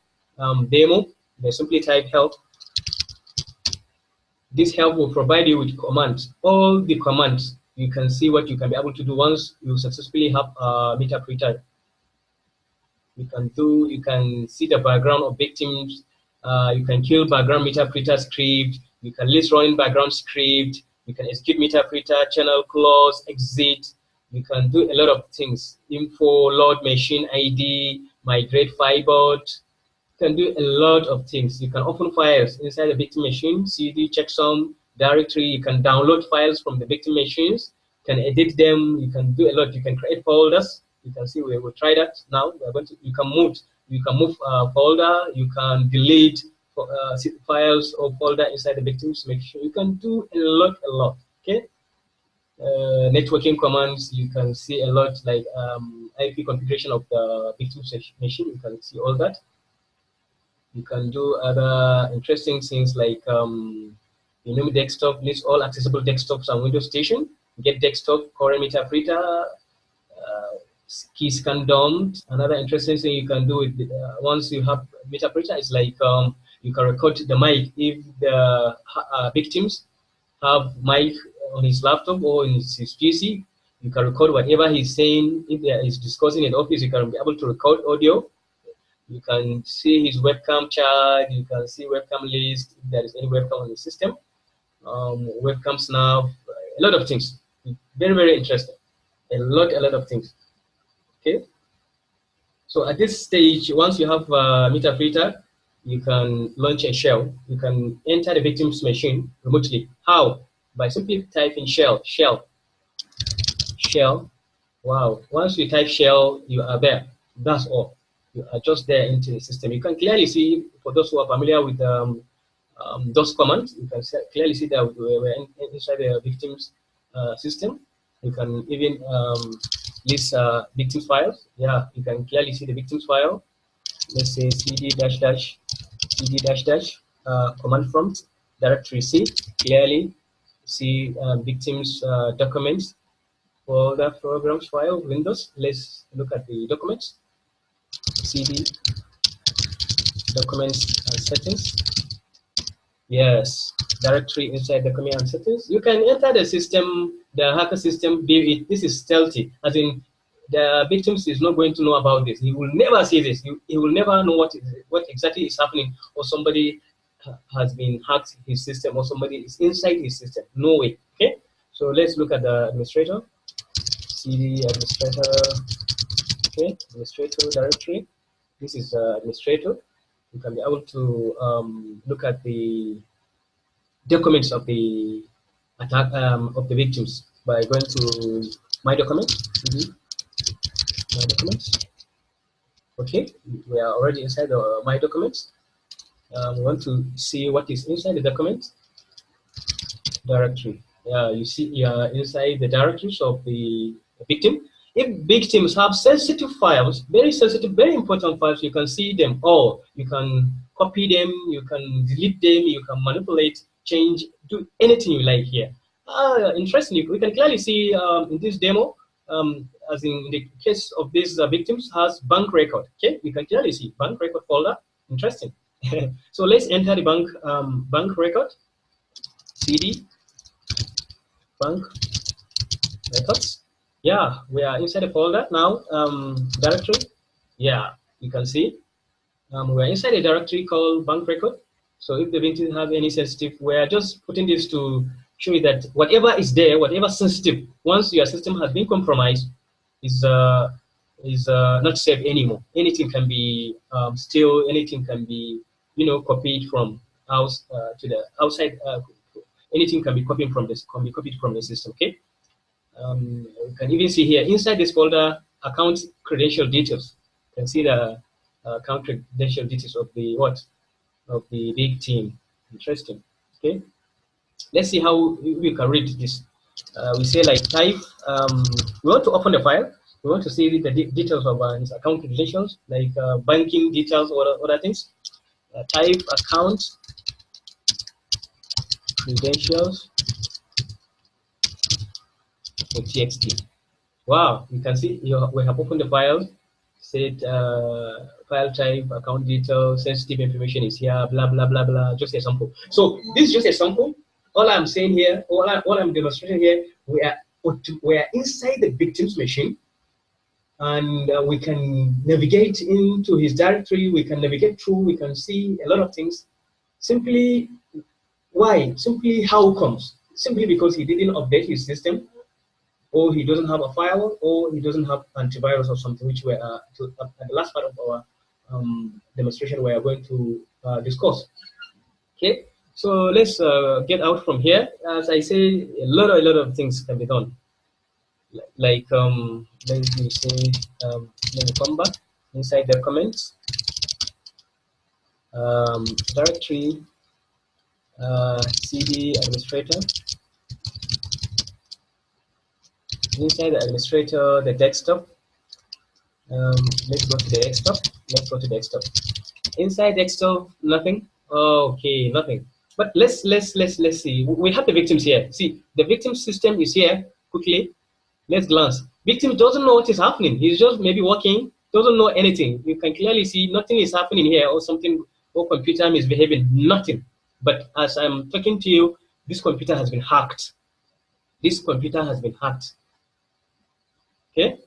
demo, they simply type help. This help will provide you with commands. All the commands, you can see what you can be able to do once you successfully have a meterpreter. You can see the background of victims. You can kill background meterpreter script. You can list running background script. You can execute meterpreter, channel close, exit. You can do a lot of things. Info, load machine ID, migrate firebot. You can do a lot of things. You can open files inside the victim machine, CD, checksum, directory. You can download files from the victim machines. You can edit them. You can do a lot. You can create folders. You can see we will try that now. You can move folder. You can delete files or folder inside the victims machine. You can do a lot. Okay. Networking commands. You can see a lot like IP configuration of the victim's machine. You can see all that. You can do other interesting things like enum desktop, list all accessible desktops on Windows Station, get desktop, current meterpreter, key scan DOM. Another interesting thing you can do with once you have meterpreter is like you can record the mic if the victims have mic on his laptop or in his PC. You can record whatever he's saying. If there is discussing in the office, you can be able to record audio. You can see his webcam chart. You can see webcam list if there is any webcam on the system. Webcam snap, a lot of things. Very interesting. A lot of things. Okay. So at this stage, once you have meterpreter, you can launch a shell. You can enter the victim's machine remotely. How? By simply typing shell. Wow. Once you type shell, you are there. That's all. You are just there into the system. You can clearly see, for those who are familiar with those commands. You can clearly see that we're inside the victim's system. You can even list victims files. Yeah, you can clearly see the victims file. Let's say cd command prompt directory C. Clearly see victims documents for the programs file Windows. Let's look at the documents. cd documents and settings. Yes, directory inside the command settings. You can enter the system, the hacker system. This is stealthy, as in the victims is not going to know about this. He will never see this. He will never know what exactly is happening, or somebody has been hacked his system, or somebody is inside his system. No way. Okay. So let's look at the administrator. cd administrator. Okay, administrator directory. This is administrator. You can be able to look at the documents of the attack of the victims by going to my documents. My documents. Okay, we are already inside the my documents. We want to see what is inside the document directory. You see, inside the directories of the victim. If victims have sensitive files, very sensitive, very important files, you can see them all. You can copy them, you can delete them, you can manipulate, change, do anything you like here. Interestingly, we can clearly see in this demo, as in the case of these victims, has bank record. Okay, you can clearly see bank record folder. Interesting. So let's enter the bank record. cd bank records. Yeah, we are inside the folder now. Directory. Yeah, you can see we are inside a directory called bank record. So if the victim have any sensitive, we are just putting this to show you that whatever is there, whatever sensitive, once your system has been compromised, is not safe anymore. Anything can be still, anything can be copied from house to the outside. Anything can be copied from this, can be copied from the system. Okay. You can even see here inside this folder account credential details. You can see the account credential details of the big team. Interesting. Okay, let's see how we can read this. We say like type. We want to open the file. We want to see the details of his account credentials, like banking details or other things. Type account credentials for txt. Wow, you can see we have opened the file. Set file type, account details, sensitive information is here, blah blah blah blah. Just a sample. So this is just a sample. All I'm saying here, all I'm demonstrating here, we are inside the victim's machine, and we can navigate into his directory. We can navigate through. We can see a lot of things. Simply, why? Simply how comes? Simply because he didn't update his system, or he doesn't have a firewall, or he doesn't have antivirus or something, which we are at the last part of our demonstration we are going to discuss. Okay, so let's get out from here. As I say, a lot of things can be done. Like let me say, let me come back inside the comments, directory, cd administrator. Inside the administrator, the desktop. Let's go to the desktop. Let's go to desktop. Inside desktop, nothing. Okay, nothing. But let's see. We have the victims here. See, the victim system is here. Quickly, let's glance. Victim doesn't know what is happening. He's just maybe working. Doesn't know anything. You can clearly see nothing is happening here, or something, or computer misbehaving. Nothing. But as I'm talking to you, this computer has been hacked. This computer has been hacked. Okay,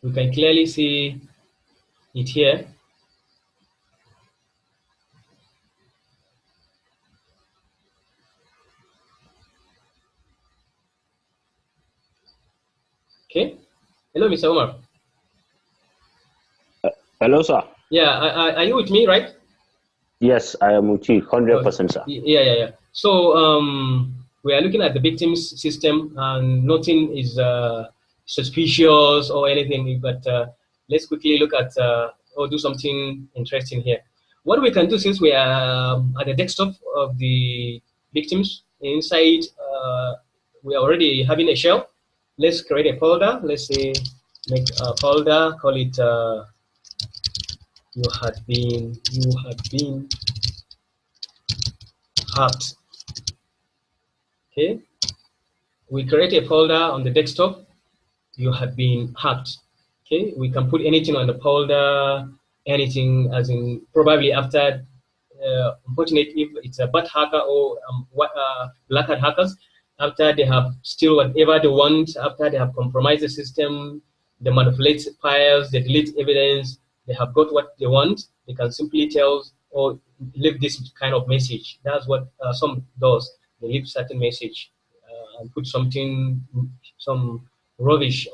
we can clearly see it here. Okay, hello, Mr. Omar. Hello, sir. Yeah, are you with me, right? Yes, I am with you, 100%, sir. Yeah. So we are looking at the victim's system, and nothing is suspicious or anything. But let's quickly look at or do something interesting here. what we can do, since we are at the desktop of the victims, inside we are already having a shell. Let's create a folder. Let's say make a folder, call it you had been hacked. Okay, we create a folder on the desktop. You have been hacked. Okay, we can put anything on the folder, anything, as in probably after unfortunately, if it's a bad hacker or black hat hackers, after they have steal whatever they want, after they have compromised the system, they manipulate files, they delete evidence, they have got what they want, they can simply tell or leave this kind of message. That's what some does. They leave certain message and put something, some rubbish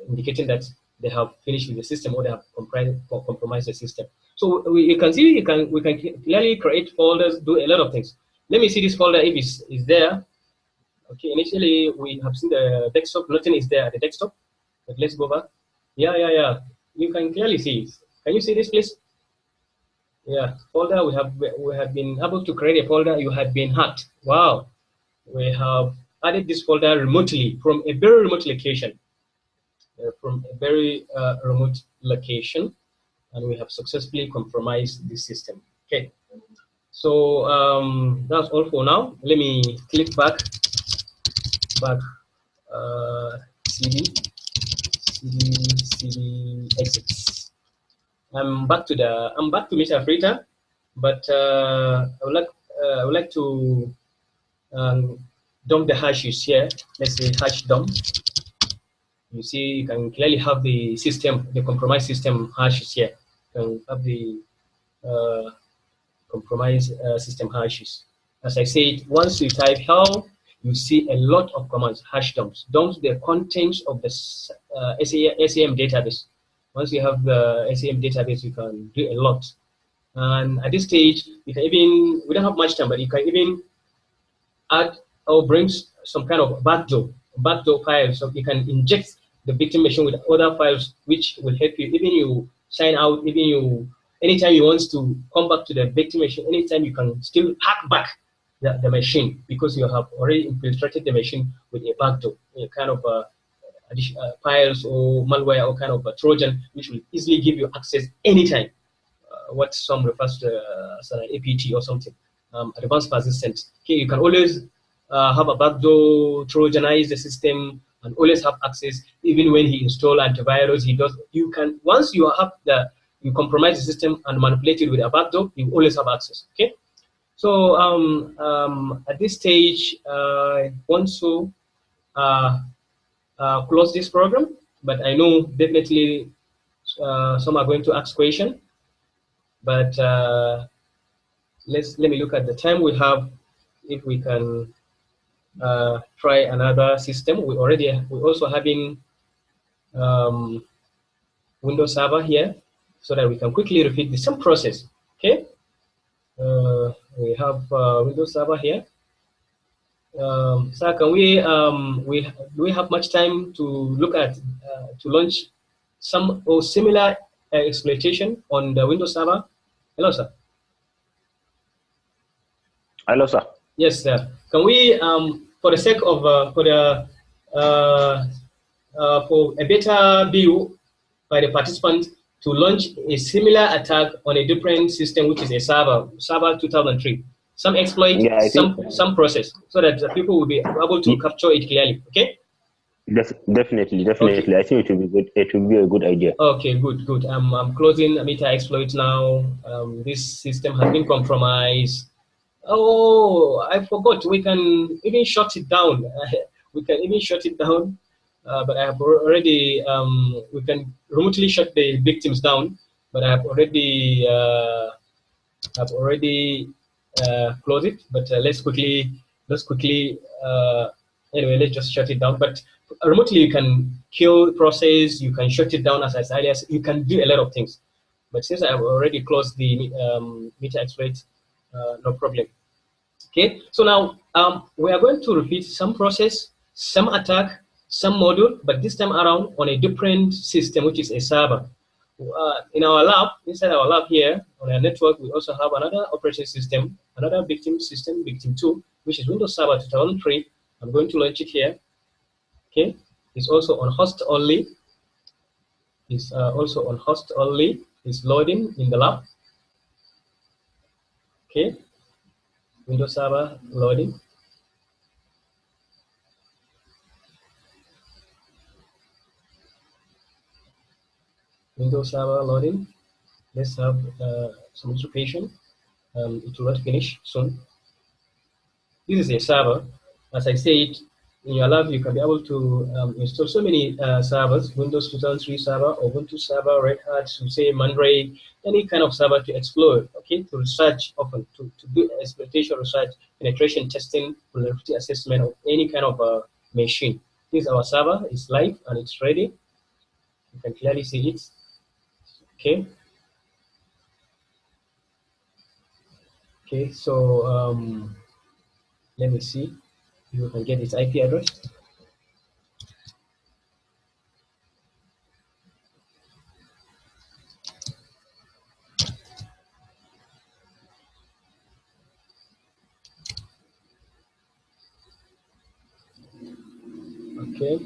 indicating that they have finished with the system or they have compromised the system. So you can see we can clearly create folders, do a lot of things. Let me see this folder if it's there. Okay, initially we have seen the desktop, nothing is there at the desktop. But let's go back. Yeah. You can clearly see it. Can you see this, please? Yeah, folder. We have been able to create a folder. You have been hacked. Wow. We have added this folder remotely from a very remote location. And we have successfully compromised the system. Okay, so that's all for now. Let me click back, cd exits. I'm back to meterpreter, but I would like to dump the hashes here. Let's say hash dump. You see, you can clearly have the system, the compromised system hashes here. You can have the compromised system hashes. As I said, once you type help, you see a lot of commands, hash dumps the contents of the SAM database. Once you have the SAM database, you can do a lot. And at this stage, you can even, we don't have much time, but you can even add or bring some kind of backdoor file, so you can inject the victim machine with other files, which will help you. Even you sign out, even you, anytime you want to come back to the victim machine, anytime you can still hack back the machine, because you have already infiltrated the machine with a backdoor, a kind of files or malware or kind of a Trojan, which will easily give you access anytime. What some refers to as an APT or something, advanced persistent. Okay, you can always have a backdoor, Trojanize the system, and always have access. Even when he install antivirus, he does. You can, once you have you compromise the system and manipulate it with a backdoor, you always have access. Okay. So at this stage, I want to close this program, but I know definitely some are going to ask questions. But let me look at the time we have, if we can try another system. We also having Windows Server here, so that we can quickly repeat the same process. Okay, we have Windows Server here. So can we do we have much time to look at to launch some or similar exploitation on the Windows Server? Hello, sir. Hello, sir. Yes, sir. Can we, for the sake of for a better view by the participant, to launch a similar attack on a different system, which is a server 2003, some exploit, yeah, some process, so that people will be able to capture it clearly. Okay. Definitely. Okay. I think it will be good. It will be a good idea. Okay, good. I'm closing Metasploit now. This system has been compromised. Oh, I forgot. We can even shut it down. But I have already. We can remotely shut the victims down. But I have already. Closed it. But let's quickly. Anyway, let's just shut it down. But remotely, you can kill the process. You can shut it down as earlier. You can do a lot of things. But since I have already closed the Metasploit, no problem. Okay, so now we are going to repeat some process, some attack, some module, but this time around on a different system, which is a server. in our lab, inside our lab here on our network, we also have another operating system, another victim system, victim 2, which is Windows Server 2003. I'm going to launch it here. Okay, it's also on host only. It's also on host only. It's loading in the lab. Okay, Windows Server loading. Windows Server loading. Let's have some patient. It will not finish soon. This is a server. As I said, in your lab, you can be able to install so many servers, Windows 2003 server, Ubuntu server, Red Hat, to say Mandrake, any kind of server to explore, okay, to research often, to do exploitation research, penetration testing, vulnerability assessment of any kind of machine. This is our server, it's live and it's ready. You can clearly see it, okay. Okay, so let me see if you can get its IP address. Okay.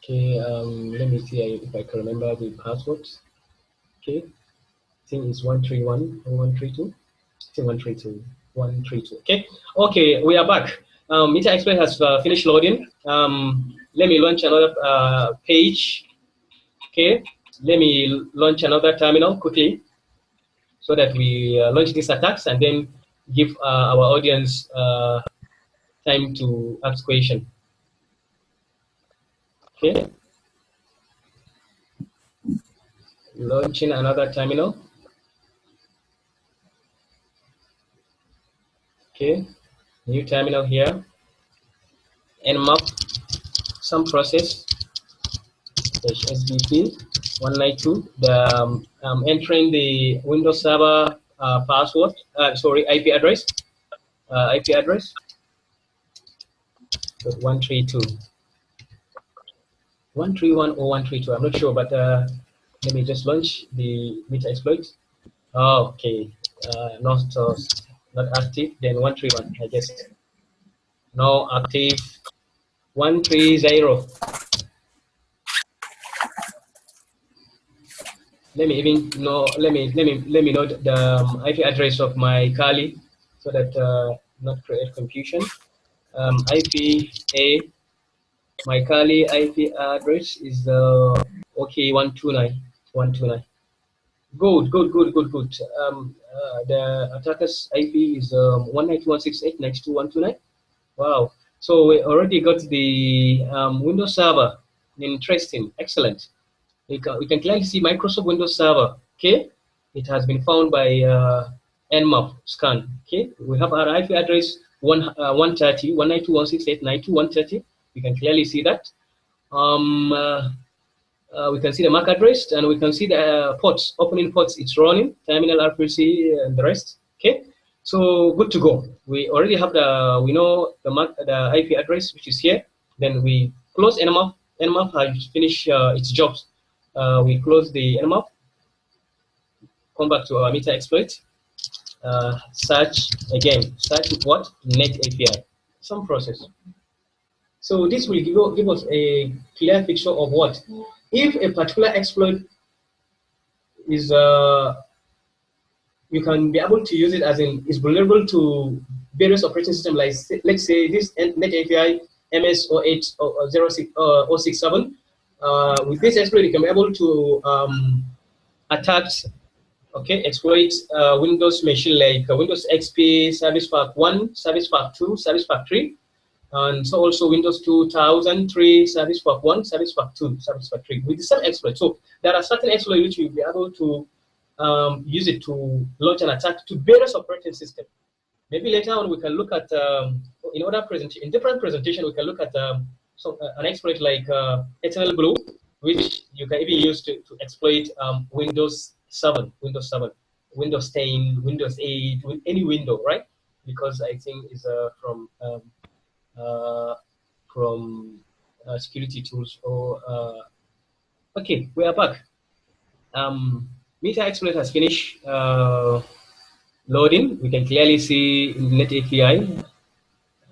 Okay, let me see if I can remember the password. Okay, I think it's 131 or 132. I think 132. 132. Okay. Okay, we are back. MetaSploit has finished loading. Let me launch another page. Okay. Let me launch another terminal quickly so that we launch these attacks and then give our audience time to ask questions. Okay. Launching another terminal. Okay. New terminal here. Nmap. Some process. SBP 192. The entering the Windows Server password. Sorry, IP address. IP address. 132. 131 or 132. I'm not sure, but let me just launch the Metasploit. Oh, okay. Not active. Then 131. I guess. No active. 130. Let me even know. Let me note the IP address of my Kali so that not create confusion. IP A. My Kali IP address is OK 129. Good. The attacker's IP is 192.168.92.129. Wow. So we already got the Windows Server. Interesting. Excellent. We can clearly see Microsoft Windows Server. Okay. It has been found by Nmap scan. Okay. We have our IP address 130, 192.168.92.130. You can clearly see that. We can see the MAC address and we can see the ports, opening ports, it's running, terminal RPC and the rest. Okay, so good to go. We already have we know the IP address, which is here. Then we close Nmap. Nmap has finished its jobs. We close the Nmap, come back to our Metasploit, search again, search what? Net API, some process. So this will give us a clear picture of what? If a particular exploit is, you can be able to use it as in, is vulnerable to various operating systems, like let's say this Net API MS08 or 067. With this exploit, you can be able to attack, okay, exploit Windows machine like Windows XP, Service Pack 1, Service Pack 2, Service Pack 3. And so also Windows 2003, Service Pack 1, Service Pack 2, Service Pack 3 with the same exploit. So there are certain exploits which you'll be able to use it to launch an attack to various operating systems. Maybe later on we can look at, in different presentation, we can look at an exploit like Eternal Blue, which you can even use to exploit Windows 7, Windows 10, Windows 8, any window, right? Because I think it's from security tools. Or okay, we are back. Metasploit has finished loading. We can clearly see in Net API,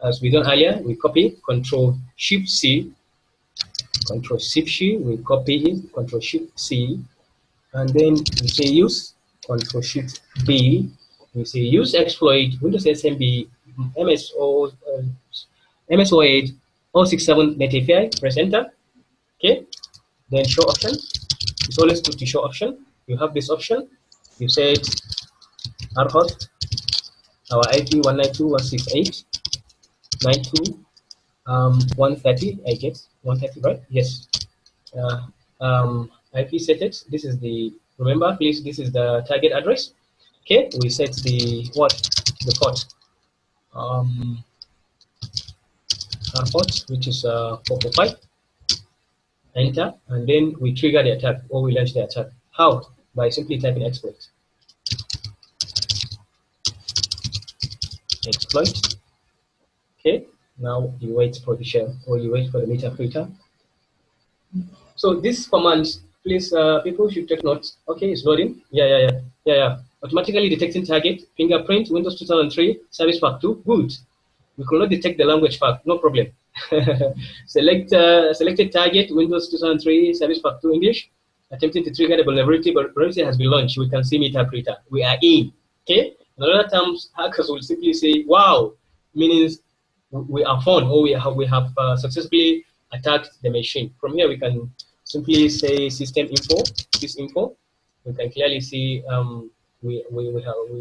as we done earlier. We copy Control-Shift-C, Control-Shift-C. We copy it, Control-Shift-C, and then we say use, Control-Shift-B. We say use exploit Windows SMB MS08 067 Net API. Press enter. Okay. Then show option. It's always good to show option. You have this option. You said our host, our IP 192.168.92 I guess 130, right? Yes. IP set it. This is the, remember please, this is the target address. Okay, we set the port. Our port, which is 445. Enter, and then we trigger the attack, or we launch the attack. How? By simply typing exploit. Exploit. Okay, now you wait for the shell, or you wait for the meterpreter. So this command, please, people should take notes. Okay, it's loading. Yeah. Automatically detecting target, fingerprint, Windows 2003, service pack 2. Good. We could not detect the language pack. No problem. Selected target, Windows 2003, service pack 2 English. Attempting to trigger the vulnerability, but vulnerability has been launched. We can see meterpreter. We are in. Okay. In other terms, hackers will simply say, "Wow," means we are found, or we have successfully attacked the machine. From here, we can simply say system info. This info, we can clearly see we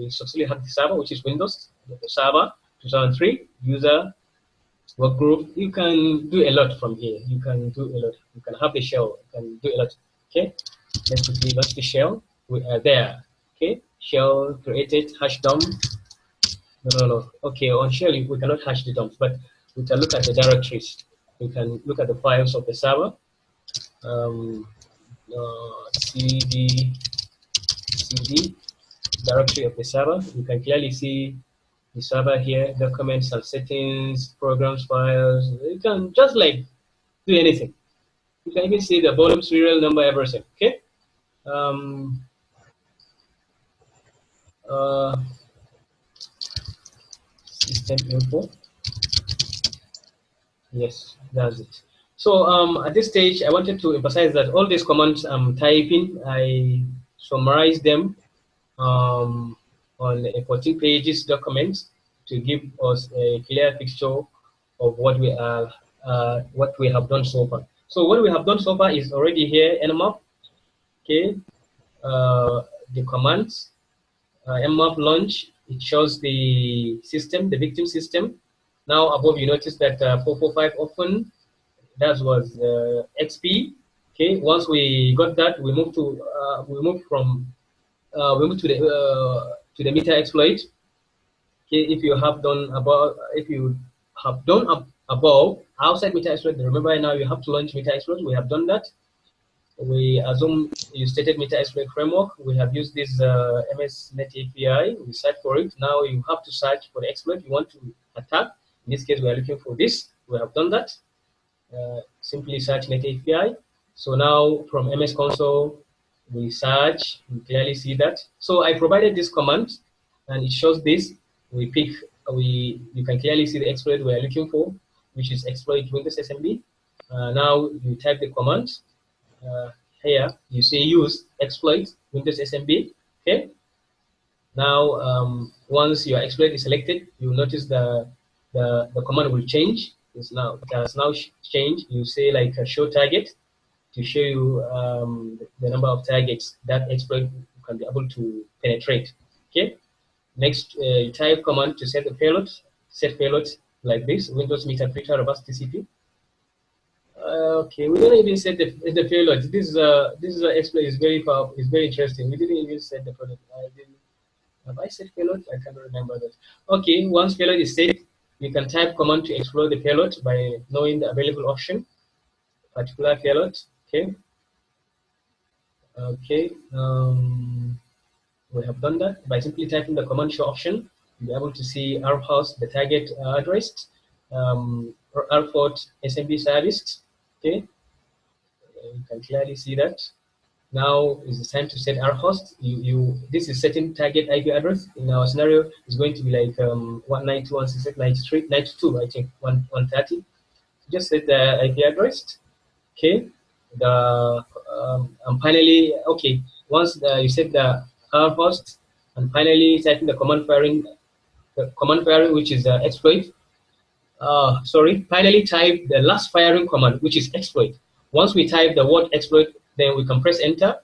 successfully have the server, which is Windows, the server 2003 user work group. You can do a lot from here. You can do a lot. You can have the shell. You can do a lot. Okay, let's quickly launch the shell. We are there. Okay, shell created hash dump. No. Okay, on shell we cannot hash the dumps, but we can look at the directories. We can look at the files of the server. CD directory of the server. You can clearly see the server here, documents and settings, programs, files. You can just like do anything. You can even see the volume, serial number, everything. Okay. System info. Yes, that's it. So at this stage, I wanted to emphasize that all these commands I'm typing, I summarize them on a 14 pages document to give us a clear picture of what we have done so far. So what we have done so far is already here, nmap. Okay, the commands, nmap launch. It shows the system, the victim system. Now above, you notice that 445 open. That was XP. Okay, once we got that, we moved to the Metasploit. Okay, if you have done above outside Metasploit, remember now you have to launch Metasploit. We have done that. We assume you stated Metasploit framework. We have used this MS Net API. We search for it. Now you have to search for the exploit you want to attack. In this case, we are looking for this. We have done that. Simply search Net API. So now from MS Console, we search. We clearly see that. So I provided this command, and it shows this. We pick. You can clearly see the exploit we are looking for, which is exploit Windows SMB. Now you type the command. Here you say use exploit Windows SMB. Okay. Now once your exploit is selected, you notice the command will change. It has now changed. You say like show target to show you the number of targets that exploit can be able to penetrate. Okay. Next, you type command to set the payload. Set payload like this: Windows meterpreter reverse TCP. Okay, we didn't even set the payload. This exploit is very powerful. It's very interesting. We didn't even set the payload. Have I set payload? I can't remember that. Okay, once payload is set, you can type command to explore the payload by knowing the available option, particular payload. Okay. Okay. We have done that by simply typing the command show option. You'll be able to see our house, the target address, our port SMB service. Okay, you can clearly see that. Now is the time to set our host. This is setting target IP address. In our scenario, it's going to be like 192.168.93.92, I think 130. Just set the IP address. Okay, and finally, okay, once you set the our host, and finally typing the command firing, which is exploit. Finally type the last firing command, which is exploit. Once we type the word exploit, then we can press enter.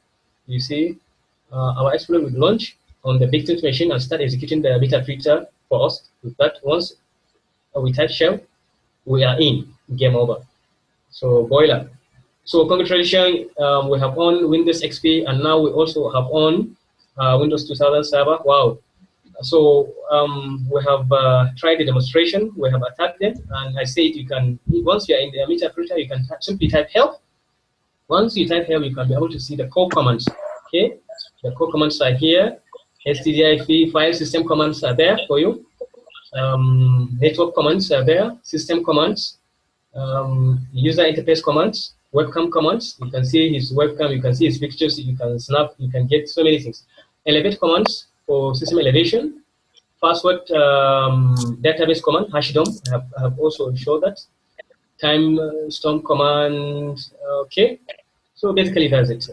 You see, our exploit will launch on the victim's machine and start executing the meterpreter for us. With that, once we type shell, we are in, game over. So boiler. So congratulations, we have on Windows XP, and now we also have on Windows 2000 Server. Wow. So we have tried the demonstration, we have attacked them, and I said you can, once you are in the meterpreter, you can simply type help. Once you type help, you can be able to see the core commands. Okay, the core commands are here. stdiv file system commands are there for you. Network commands are there. System commands, user interface commands, webcam commands. You can see his webcam, you can see his pictures, you can snap, you can get so many things. Elevate commands for system elevation. Password database command, hashdom, I have also showed that. Time storm command, okay. So basically that's it.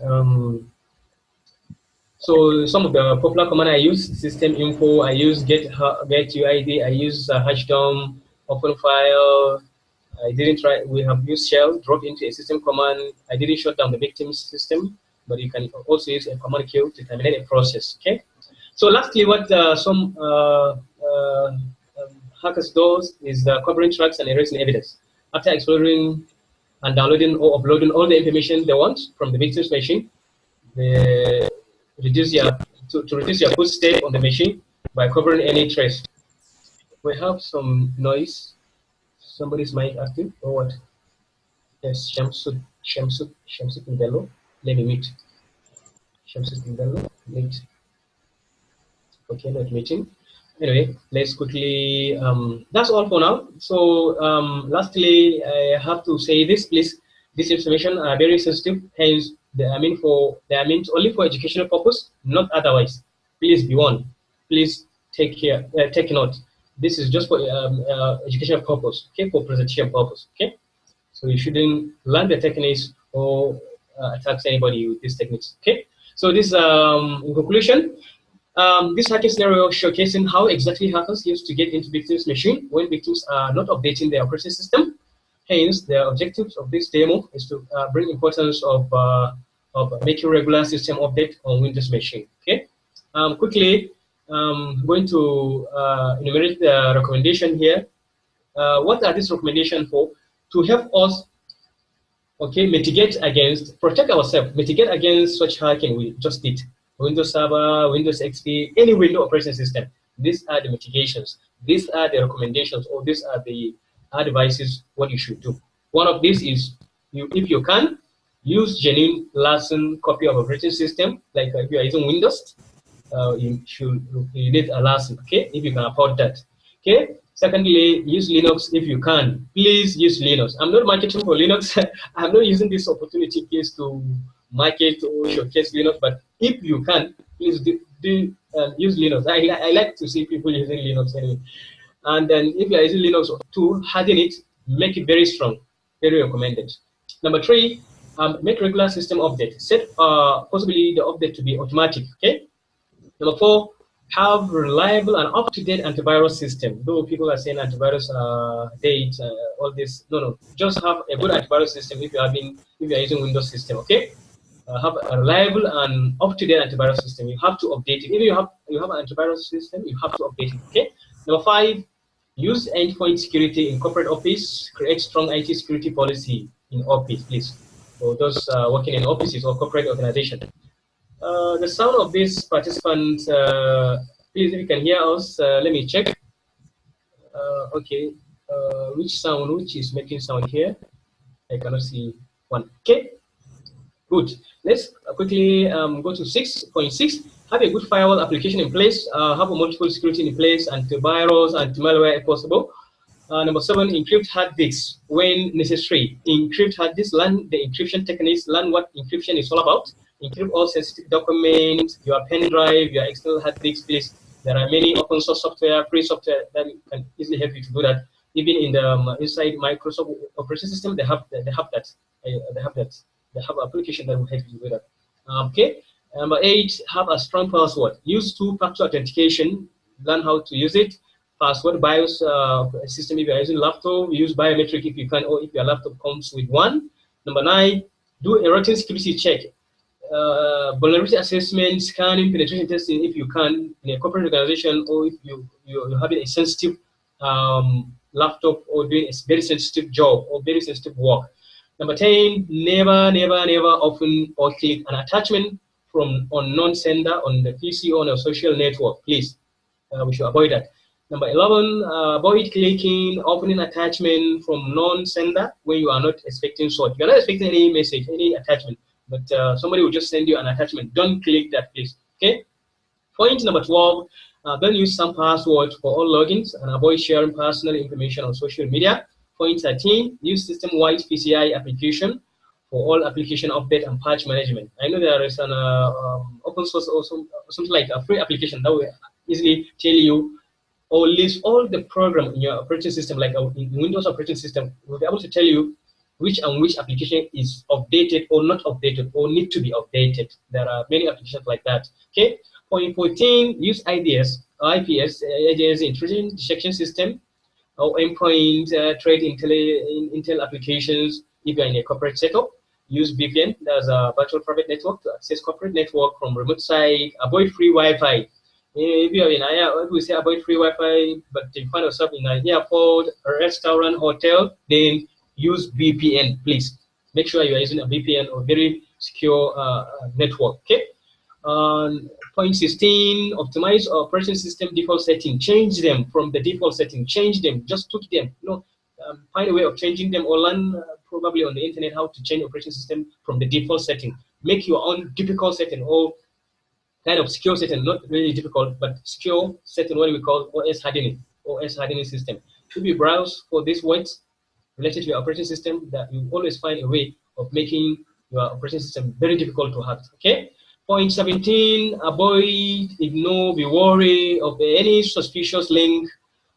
So some of the popular command I use, system info, I use get UID, I use hashdom, open file. I didn't try, we have used shell, drop into a system command. I didn't shut down the victim's system, but you can also use a command queue to terminate a process, okay? So lastly, what some hackers does is covering tracks and erasing evidence. After exploring and downloading or uploading all the information they want from the victim's machine, they reduce to reduce your footstep on the machine by covering any trace. We have some noise. Somebody's mic active or what? Yes, Shamsud Bello. Let me mute. Shamsud Bello, mute. Okay, not meeting. Anyway, let's quickly, that's all for now. So lastly, I have to say this, please. This information are very sensitive, hence they are meant only for educational purpose, not otherwise. Please be warned. Please take care, take note. This is just for educational purpose, okay, for presentation purpose, okay. So you shouldn't learn the techniques or attack anybody with these techniques, okay. So this, in conclusion, this hacking scenario showcasing how exactly hackers used to get into victims' machine when victims are not updating their operating system. Hence, the objectives of this demo is to bring importance of making regular system update on Windows machine. Okay. Quickly, going to enumerate the recommendation here. What are these recommendations for? To help us, okay, protect ourselves, mitigate against such hacking we just did. Windows Server, Windows XP, any Windows operating system. These are the mitigations. These are the recommendations, or these are the advices what you should do. One of these is, if you can, use genuine license copy of operating system. Like if you are using Windows, you need a license, okay, if you can afford that. Okay. Secondly, use Linux if you can. Please use Linux. I'm not marketing for Linux. I'm not using this opportunity, please, to market or showcase Linux, but if you can, please use Linux. I like to see people using Linux anyway. And then if you are using Linux too, harden it, make it very strong, very recommended. Number 3, make regular system update. Set possibly the update to be automatic, okay? Number 4, have reliable and up-to-date antivirus system. Though people are saying antivirus date, all this, no, just have a good antivirus system if you are using Windows system, okay? Have a reliable and up-to-date antivirus system. You have to update it. If you have an antivirus system, you have to update it, okay? Number 5, use endpoint security in corporate office. Create strong IT security policy in office, please, for those working in offices or corporate organization. The sound of this participant, please, if you can hear us, let me check. Okay, which is making sound here? I cannot see one. Okay, good. Let's quickly go to 6.6. Have a good firewall application in place. Have a multiple security in place, antivirus, anti-malware if possible. Number 7, encrypt hard disks when necessary. Encrypt hard disks, learn the encryption techniques, learn what encryption is all about. Encrypt all sensitive documents, your pen drive, your external hard disks, please. There are many open source software, free software that can easily help you to do that. Even in the inside Microsoft operating system, they have that. They have application that will help you with that. Okay. Number 8, have a strong password. Use two-factor authentication. Learn how to use it. Password BIOS system if you're using laptop. Use biometric if you can, or if your laptop comes with one. Number 9, do a routine security check. Vulnerability assessment, scanning, penetration testing if you can in a corporate organization, or if you're having a sensitive laptop or doing a very sensitive job or very sensitive work. Number 10, never open or click an attachment from unknown sender on the PC or on a social network. Please, we should avoid that. Number 11, avoid clicking, opening attachment from non-sender when you are not expecting so. You're not expecting any message, any attachment, but somebody will just send you an attachment. Don't click that, please. Okay. Point number 12, don't use some password for all logins and avoid sharing personal information on social media. Point 13, use system-wide PCI application for all application update and patch management. I know there is an open source or something like a free application that will easily tell you or list all the program in your operating system, like in Windows operating system, will be able to tell you which application is updated or not updated or need to be updated. There are many applications like that. Okay. Point 14, use IDS, IPS, intrusion detection system, or endpoint trade intel applications. If you're in a corporate setup, use VPN, that's a virtual private network, to access corporate network from remote site. Avoid free Wi-Fi. If you're in we say avoid free Wi-Fi, but if you find yourself in an airport, a restaurant, hotel, then use VPN, please. Make sure you are using a VPN or very secure network. Okay. Point 16, optimize operating system default setting. Change them from the default setting. Change them. Just tweak them. Find a way of changing them, or learn probably on the internet how to change operating system from the default setting. Make your own difficult setting, or kind of secure setting, not really difficult, but secure setting, what we call OS hardening system. If you browse for these words related to your operating system, that you always find a way of making your operating system very difficult to hack. Okay. Point 17, avoid, ignore, be wary of any suspicious link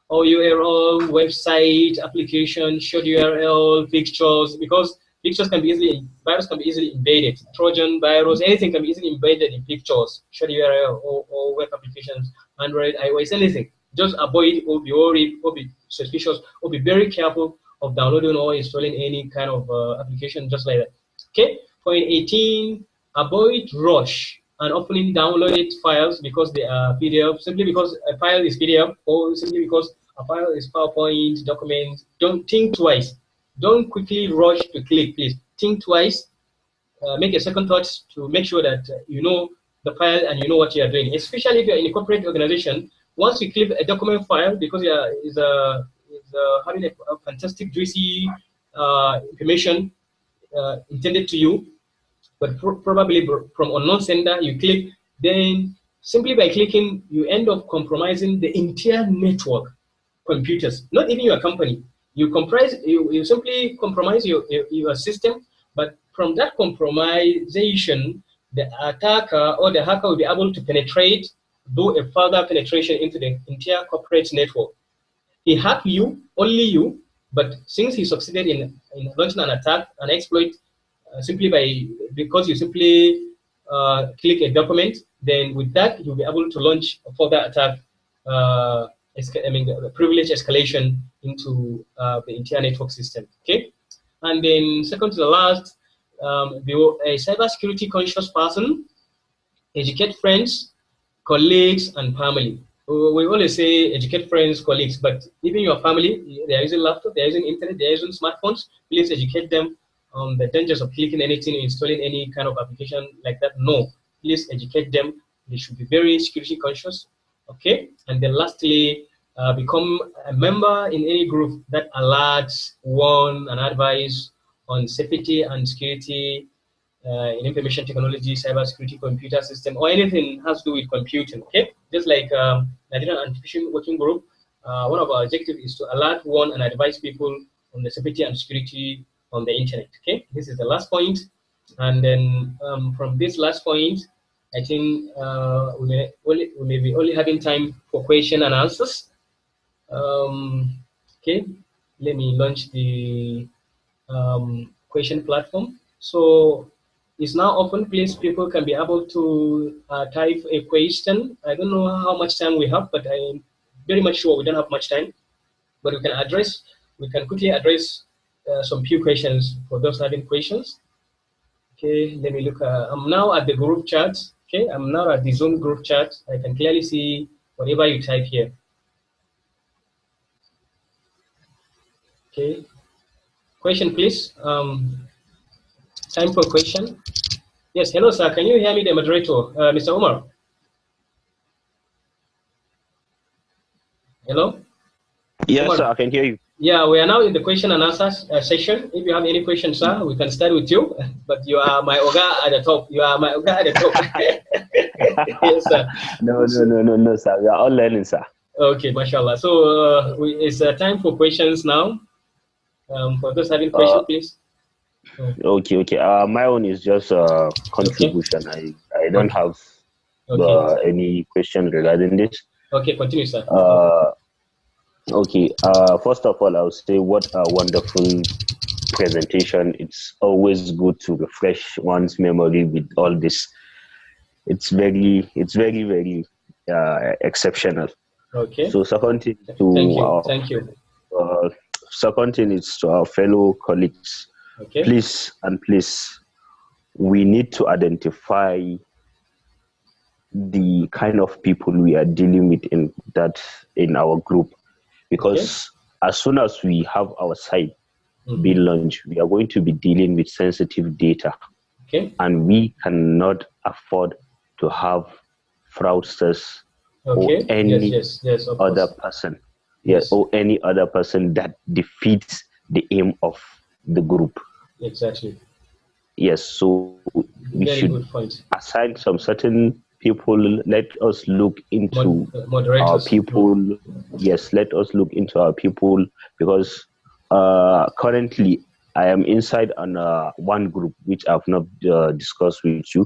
or URL, website, application, short URL, pictures, because pictures can be virus can be easily embedded. Trojan, virus, anything can be easily embedded in pictures, short URL, or web applications, Android, iOS, anything. Just avoid or be worried or be suspicious or be very careful of downloading or installing any kind of application just like that. Okay. Point 18, avoid rush and opening downloaded files because they are PDF, simply because a file is PDF, or simply because a file is PowerPoint document. Don't think twice. Don't quickly rush to click, please. Think twice. Make a second thought to make sure that you know the file and you know what you are doing. Especially if you're in a corporate organization, once you click a document file, because is having a fantastic juicy information intended to you, but probably from unknown sender, you click, then simply by clicking, you end up compromising the entire network computers, not even your company. You simply compromise your system, but from that compromisation, the attacker or the hacker will be able to penetrate, do a further penetration into the entire corporate network. He hacked you, only you, but since he succeeded in launching an attack, an exploit, because you simply click a document, then with that you'll be able to launch a further attack. The privilege escalation into the entire network system. Okay, and then second to the last, be a cybersecurity conscious person. Educate friends, colleagues, and family. We always say educate friends, colleagues, but even your family, they are using laptop, they are using internet, they are using smartphones. Please educate them on the dangers of clicking anything, installing any kind of application like that. No, please educate them. They should be very security conscious. Okay, and then lastly, become a member in any group that alerts, warn, and advise on safety and security in information technology, cybersecurity, computer system, or anything has to do with computing. Okay, just like Nigerian Anti-Phishing working group, one of our objectives is to alert, warn, and advise people on the safety and security on the internet. Okay, this is the last point. And then from this last point, I think we may be only having time for question and answers. Okay, let me launch the question platform. So it's now open. Please, people can be able to type a question. I don't know how much time we have, but I'm very much sure we don't have much time. But we can quickly address some few questions for those having questions. Okay, let me look. I'm now at the group chat. Okay, I'm now at the Zoom group chat. I can clearly see whatever you type here. Okay, question, please. Time for question. Yes, hello, sir. Can you hear me, the moderator, Mr. Omar? Hello? Yes, Omar. sir, I can hear you. Yeah, we are now in the question and answer session. If you have any questions, sir, we can start with you. But you are my Oga at the top. You are my Oga at the top. Yes, sir. No, sir. We are all learning, sir. Okay, mashallah. So it's time for questions now. For those having questions, please. Okay. My own is just a contribution. Okay. I don't have any question regarding this. Okay, continue, sir. Okay. First of all, I'll say what a wonderful presentation. It's always good to refresh one's memory with all this. It's very exceptional. Okay. So second thing thank you. Second thing is to our fellow colleagues. Okay. Please, we need to identify the kind of people we are dealing with in our group, because as soon as we have our site being launched, we are going to be dealing with sensitive data, and we cannot afford to have fraudsters or any other person, or any other person that defeats the aim of the group. Exactly. Yes, so we should assign some certain people. Let us look into our people. Yes, let us look into our people, because currently I am inside on one group which I've not discussed with you.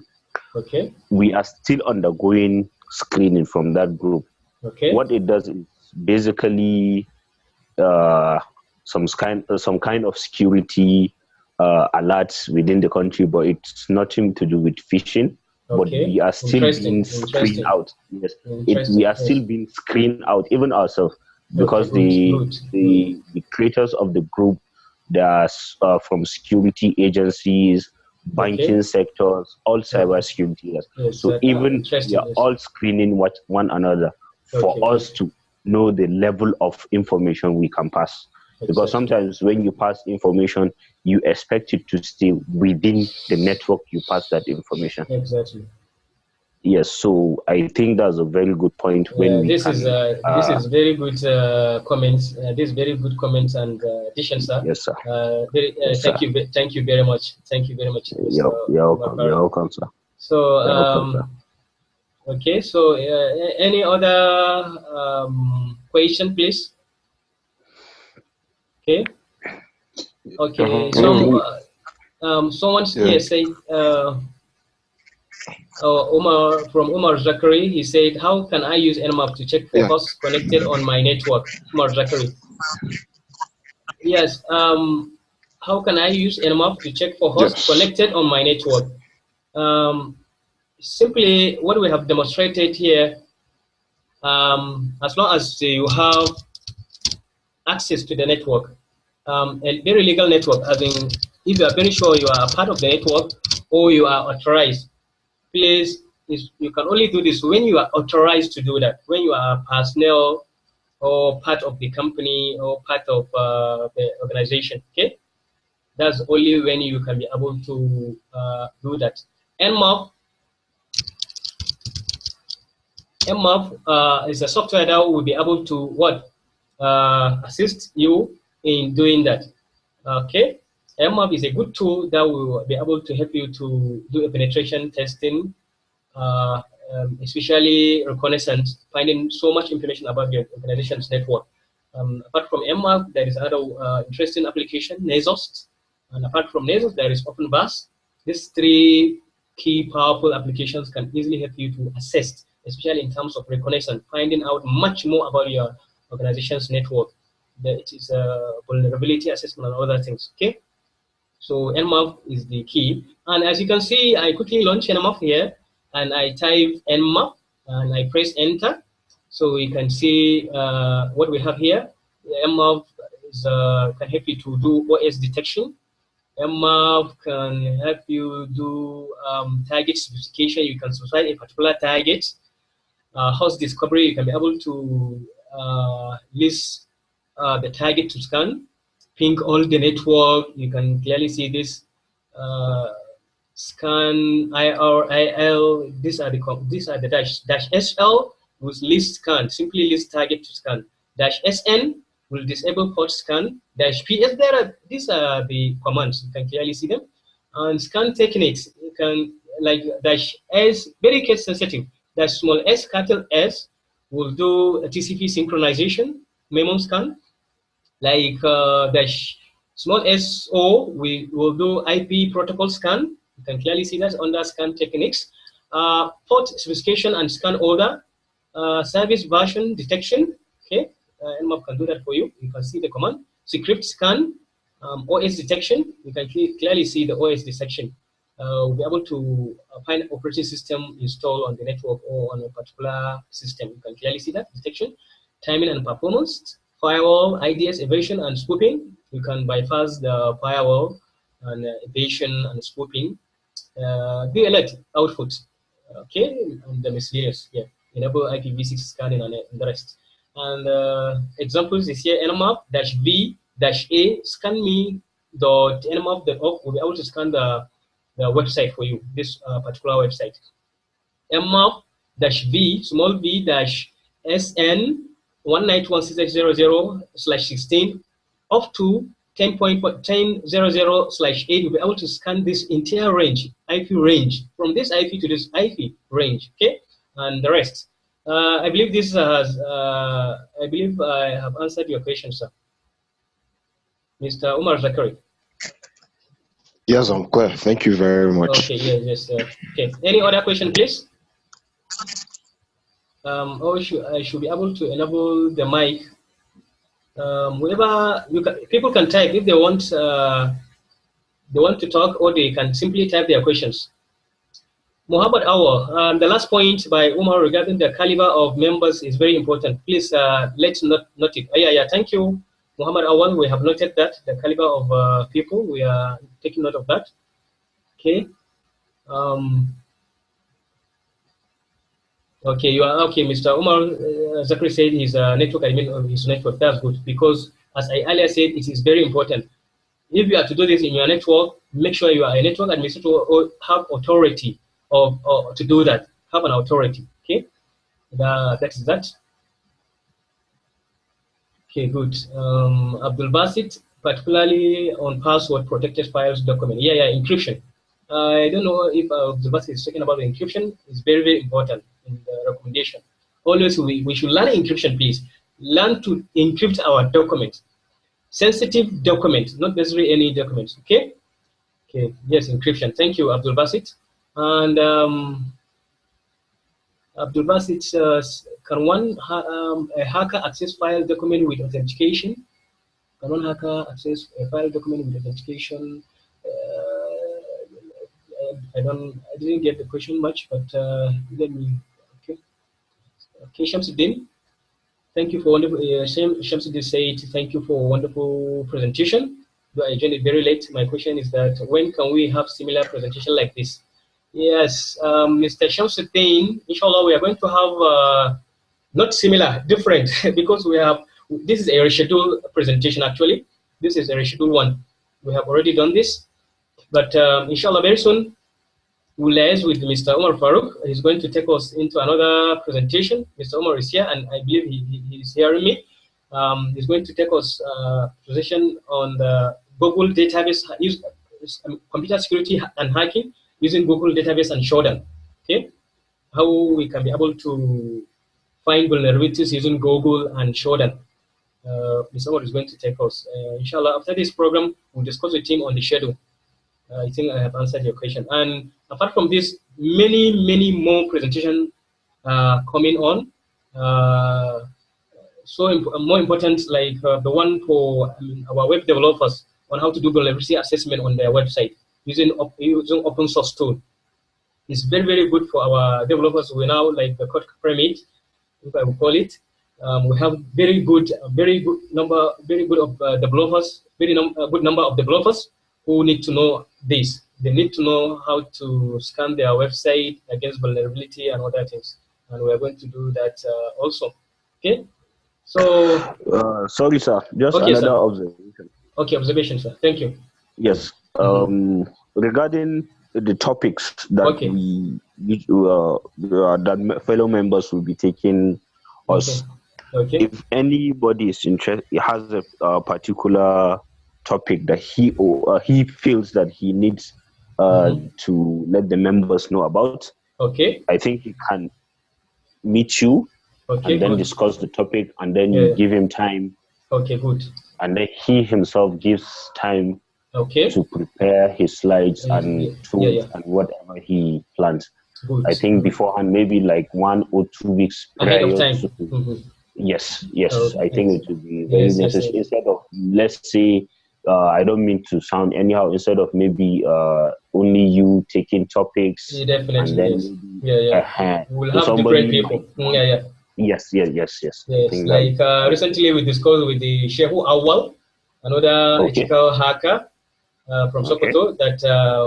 Okay. We are still undergoing screening from that group. Okay. What it does is basically some kind of security alerts within the country, but it's nothing to do with phishing. But we are still being screened out. Yes, we are still being screened out, even ourselves, because the creators of the group, they are from security agencies, banking sectors, all cyber security. Yes. So even we are all screening one another for us to know the level of information we can pass. Because sometimes when you pass information, you expect it to stay within the network you pass that information. Exactly. Yes, so I think that's a very good point. When this is very good comments. This very good comments and additions, sir. Yes, sir. Thank you very much. Thank you very much. You're welcome, sir. So okay. So any other question, please? Okay. Okay. Someone here say. Omar Zachary, he said, how can I use Nmap to check for hosts connected on my network? Omar Zachary. Yes, how can I use Nmap to check for hosts connected on my network? Simply, what we have demonstrated here, as long as you have access to the network, a very legal network, if you are very sure you are a part of the network or you are authorized, please, you can only do this when you are authorized to do that, when you are personnel or part of the company or part of the organization, okay? That's only when you can be able to do that. Nmap is a software that will be able to assist you in doing that, okay? Nmap is a good tool that will be able to help you to do a penetration testing especially reconnaissance, finding so much information about your organization's network. Apart from MMAP, there is another interesting application, Nasos. And apart from Nasos, there is OpenVAS. These three key powerful applications can easily help you to assess, especially in terms of reconnaissance, finding out much more about your organization's network. It is a vulnerability assessment and other things. Okay, so nmap is the key, and as you can see, I quickly launch nmap here, and I type nmap, and I press enter, so we can see what we have here. Nmap is, can help you to do OS detection. Nmap can help you do target specification. You can specify a particular target. Host discovery, you can be able to list the target to scan, ping all the network. You can clearly see this scan IR, IL. These are the dash SL with list scan, simply list target to scan. Dash SN will disable port scan. Dash PS, these are the commands. You can clearly see them. And scan techniques, you can, like dash S, very case sensitive. Dash small s, capital S will do a TCP synchronization, memo scan. Like dash small SO, we will do IP protocol scan. You can clearly see that under scan techniques. Port specification and scan order, service version detection. Okay, Nmap can do that for you. You can see the command. Secret scan, OS detection. You can clearly see the OS detection. We'll be able to find operating system installed on the network or on a particular system. You can clearly see that detection. Timing and performance, firewall, IDS, evasion, and spoofing. You can bypass the firewall and evasion and spoofing. DLT output, okay, and the miscellaneous, yeah, enable IPv6 scanning and the rest. And examples is here: nmap-v-a scan me.nmap.org will be able to scan the website for you, this particular website. mmap-v small v-sn 192.168.0.0/16 up to 10.10.0.0/8 will be able to scan this entire range, IP range, from this IP to this IP range, okay, and the rest. I believe this has, I believe I have answered your question, sir. Mr. Umar Zakari. Yes, I'm clear. Thank you very much. Okay, yes. Okay, any other question, please? Or I should be able to enable the mic. Whoever people can type if they want to talk, or they can simply type their questions. Muhammad Awal, the last point by Umar regarding the caliber of members is very important. Please let's note it. Yeah, thank you, Muhammad Awal. We have noted that the caliber of people. We are taking note of that. Okay. Okay, you are okay, Mr. Umar. Zakri said he's a network admin of his network. That's good, because as I earlier said, it is very important. If you are to do this in your network, make sure you are a network administrator or have authority to do that. Have an authority. Okay, that is that. Okay, good. Abdul Basit, particularly on password protected files document. Yeah, encryption. I don't know if Abdul Basit is talking about the encryption. It's very, very important in the recommendation. Always we should learn encryption, please. Learn to encrypt our documents. Sensitive documents, not necessarily any documents. Okay. Okay. Yes, encryption. Thank you, Abdul Basit. And Abdul Basit says, can a hacker access file document with authentication? Can one hacker access a file document with authentication? I didn't get the question much, but let me. Okay, Shamsuddin. Thank you for wonderful. Shamsuddin said, "Thank you for a wonderful presentation. Though I joined it very late, my question is that when can we have similar presentation like this?" Yes, Mr. Shamsuddin. Inshallah, we are going to have not similar, different, because we have. This is a rescheduled presentation. Actually, this is a rescheduled one. We have already done this, but inshallah, very soon we'll liaise with Mr. Omar Farouk. He's going to take us into another presentation. Mr. Omar is here, and I believe he's hearing me. He's going to take us presentation on the Google database, computer security and hacking using Google database and Shodan. Okay, how we can be able to find vulnerabilities using Google and show them. Someone is going to take us. Inshallah, after this program, we'll discuss with him on the schedule. I think I have answered your question. And apart from this, many more presentations coming on. More important, like the one for our web developers on how to do vulnerability assessment on their website using open source tool. It's very good for our developers. We now like the code pyramid, if I will call it. We have very good number of developers, good number of developers who need to know this. They need to know how to scan their website against vulnerability and other things. And we're going to do that also. Okay. So. Sorry, sir. Just okay, another sir. observation. Okay, observation, sir. Thank you. Yes. Regarding the topics that that fellow members will be taking us. Okay. If anybody is interested, has a particular topic that he feels that he needs to let the members know about. Okay. I think he can meet you and then discuss the topic, and then you give him time. Okay, good. And then he himself gives time to prepare his slides and tools and whatever he plans. Good. I think beforehand, maybe like 1 or 2 weeks ahead of time. Yes. I think it would be very necessary. Instead of, let's say, I don't mean to sound anyhow, instead of maybe only you taking topics. Definitely, and then we'll have different people. Yes. Yes, like recently we discussed with the Shehu Awal, another ethical hacker from Sokoto, that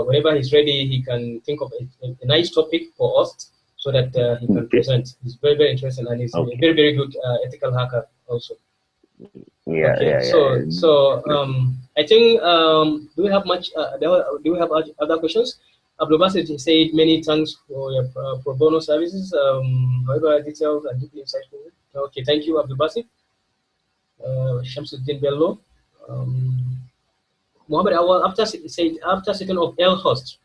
whenever he's ready, he can think of a nice topic for us so that he can present. It's very interesting, and he's a very good ethical hacker also. So I think do we have other questions? Abdul Basit said many thanks for your pro bono services. However, details are deeply insightful. Okay, thank you, Abdul Basit. Shamsuddin Bello. Mohammed Awal, after setting up lhost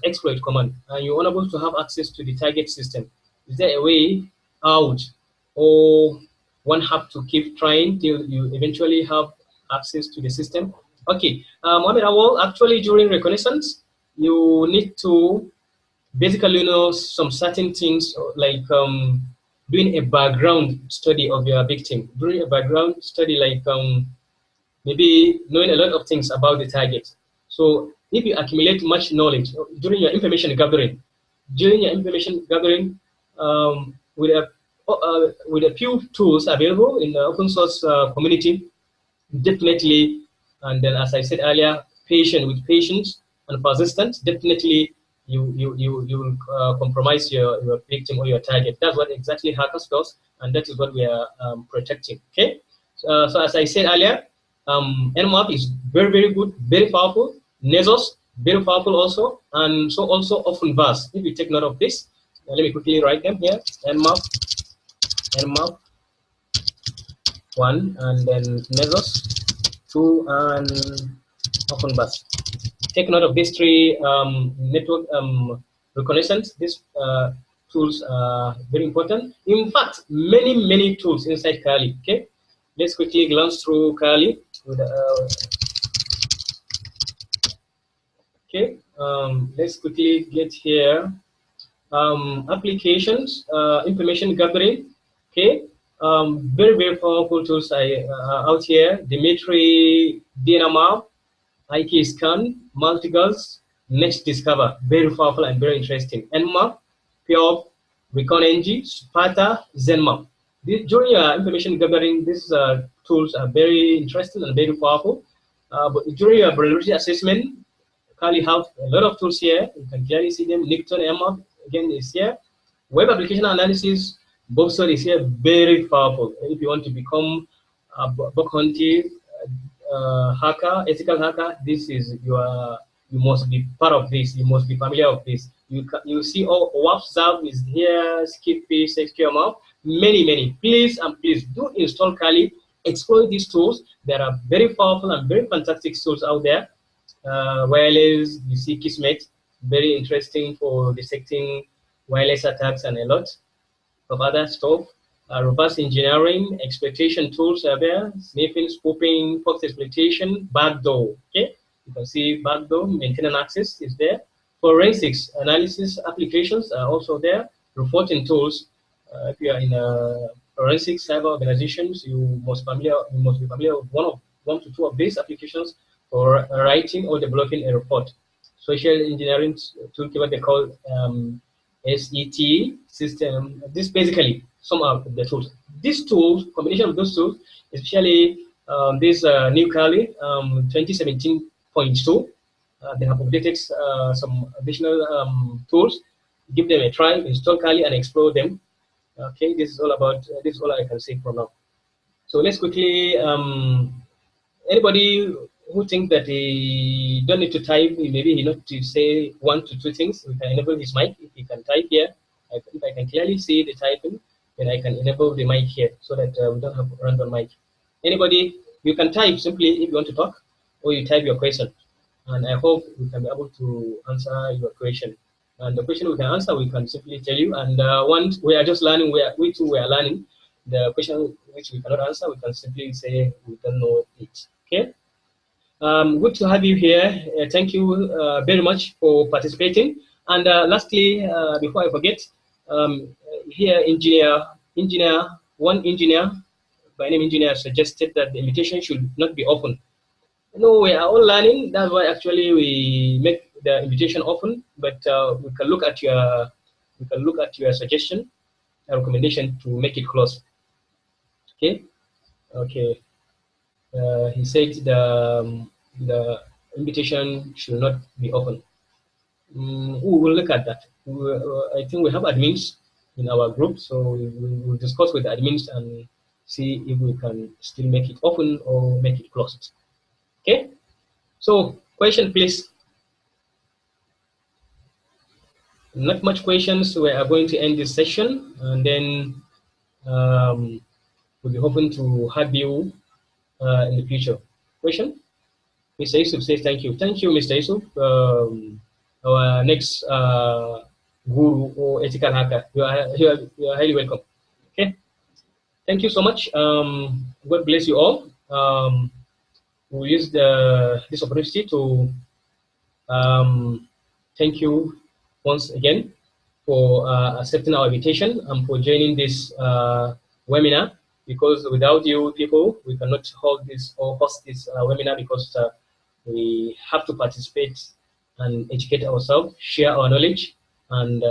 exploit command, and you're unable to have access to the target system, is there a way out, or one have to keep trying till you eventually have access to the system? Okay, Mohammed Awal, actually during reconnaissance, you need to basically know some certain things, like doing a background study of your victim. Doing a background study, like maybe knowing a lot of things about the target. So if you accumulate much knowledge during your information gathering, with a few tools available in the open source community, definitely, and then as I said earlier, with patience and persistence, definitely you will compromise your victim or your target. That's what exactly hackers does, and that is what we are protecting. Okay, so as I said earlier, Nmap is very good, very powerful. Nezos, very powerful also, and so also OpenVAS. If you take note of this, let me quickly write them here. Nmap 1, and then Nezos 2, and OpenVAS. Take note of these 3 network reconnaissance. These tools are very important. In fact, many tools inside Kali. Okay, let's quickly glance through Kali. Okay, let's quickly get here. Applications, information gathering. Okay, very powerful tools out here. Dimitri, Dynamap, IK Scan, Multigas, Next Discover, very powerful and very interesting. Nmap, Pure, ReconNG, Sparta, Zenmap. During your information gathering, these tools are very interesting and very powerful. But during your vulnerability assessment, Kali have a lot of tools here. You can clearly see them. Nixon, Nmap, again, is here. Web application analysis, Bobson is here, very powerful. If you want to become a bug hunting hacker, ethical hacker, this is you must be part of this. You must be familiar with this. You see all WhatsApp is here, Skippy, SecureMap, many. Please do install Kali. Exploit these tools. There are very powerful and very fantastic tools out there. Wireless, you see Kismet, very interesting for dissecting wireless attacks, and a lot of other stuff. Reverse engineering, exploitation tools are there, sniffing, spoofing, fox exploitation, backdoor. Okay, you can see backdoor, maintenance access is there. Forensics analysis applications are also there. Reporting tools. If you are in a forensic cyber organizations, you must be familiar with one to two of these applications for writing or developing a report. Social engineering tool, what they call SET system. This basically some of the tools. These tools, combination of those tools, especially this new Kali 2017.2, they have updated some additional tools. Give them a try, install Kali, and explore them. Okay, this is all about. This is all I can say for now. So let's quickly. Anybody who thinks that he don't need to type, maybe he not to say 1 to 2 things, we can enable his mic. If he can type here, if I can clearly see the typing, then I can enable the mic here so that we don't have random mic. Anybody, you can type simply if you want to talk, or you type your question. And I hope we can be able to answer your question. And the question we can answer, we can simply tell you. And once we are just learning, we too are learning. The question which we cannot answer, we can simply say we don't know it. Okay. Good to have you here. Thank you very much for participating. And lastly, before I forget, here one engineer by name engineer suggested that the invitation should not be open. No, we are all learning. That's why actually we make the invitation open. But we can look at your suggestion, a recommendation to make it closed. Okay. Okay. He said the invitation should not be open. We will look at that. I think we have admins in our group, so we will discuss with the admins and see if we can still make it open or make it closed. Okay. So, question, please. Not much questions. We are going to end this session, and then we'll be hoping to have you in the future. Question? Mr. Yusuf says thank you. Thank you, Mr. Yusuf. Our next guru or ethical hacker. You are highly welcome. Okay. Thank you so much. God bless you all. We'll use this opportunity to thank you once again for accepting our invitation and for joining this webinar. Because without you people, we cannot hold this or host this webinar, because we have to participate and educate ourselves, share our knowledge, and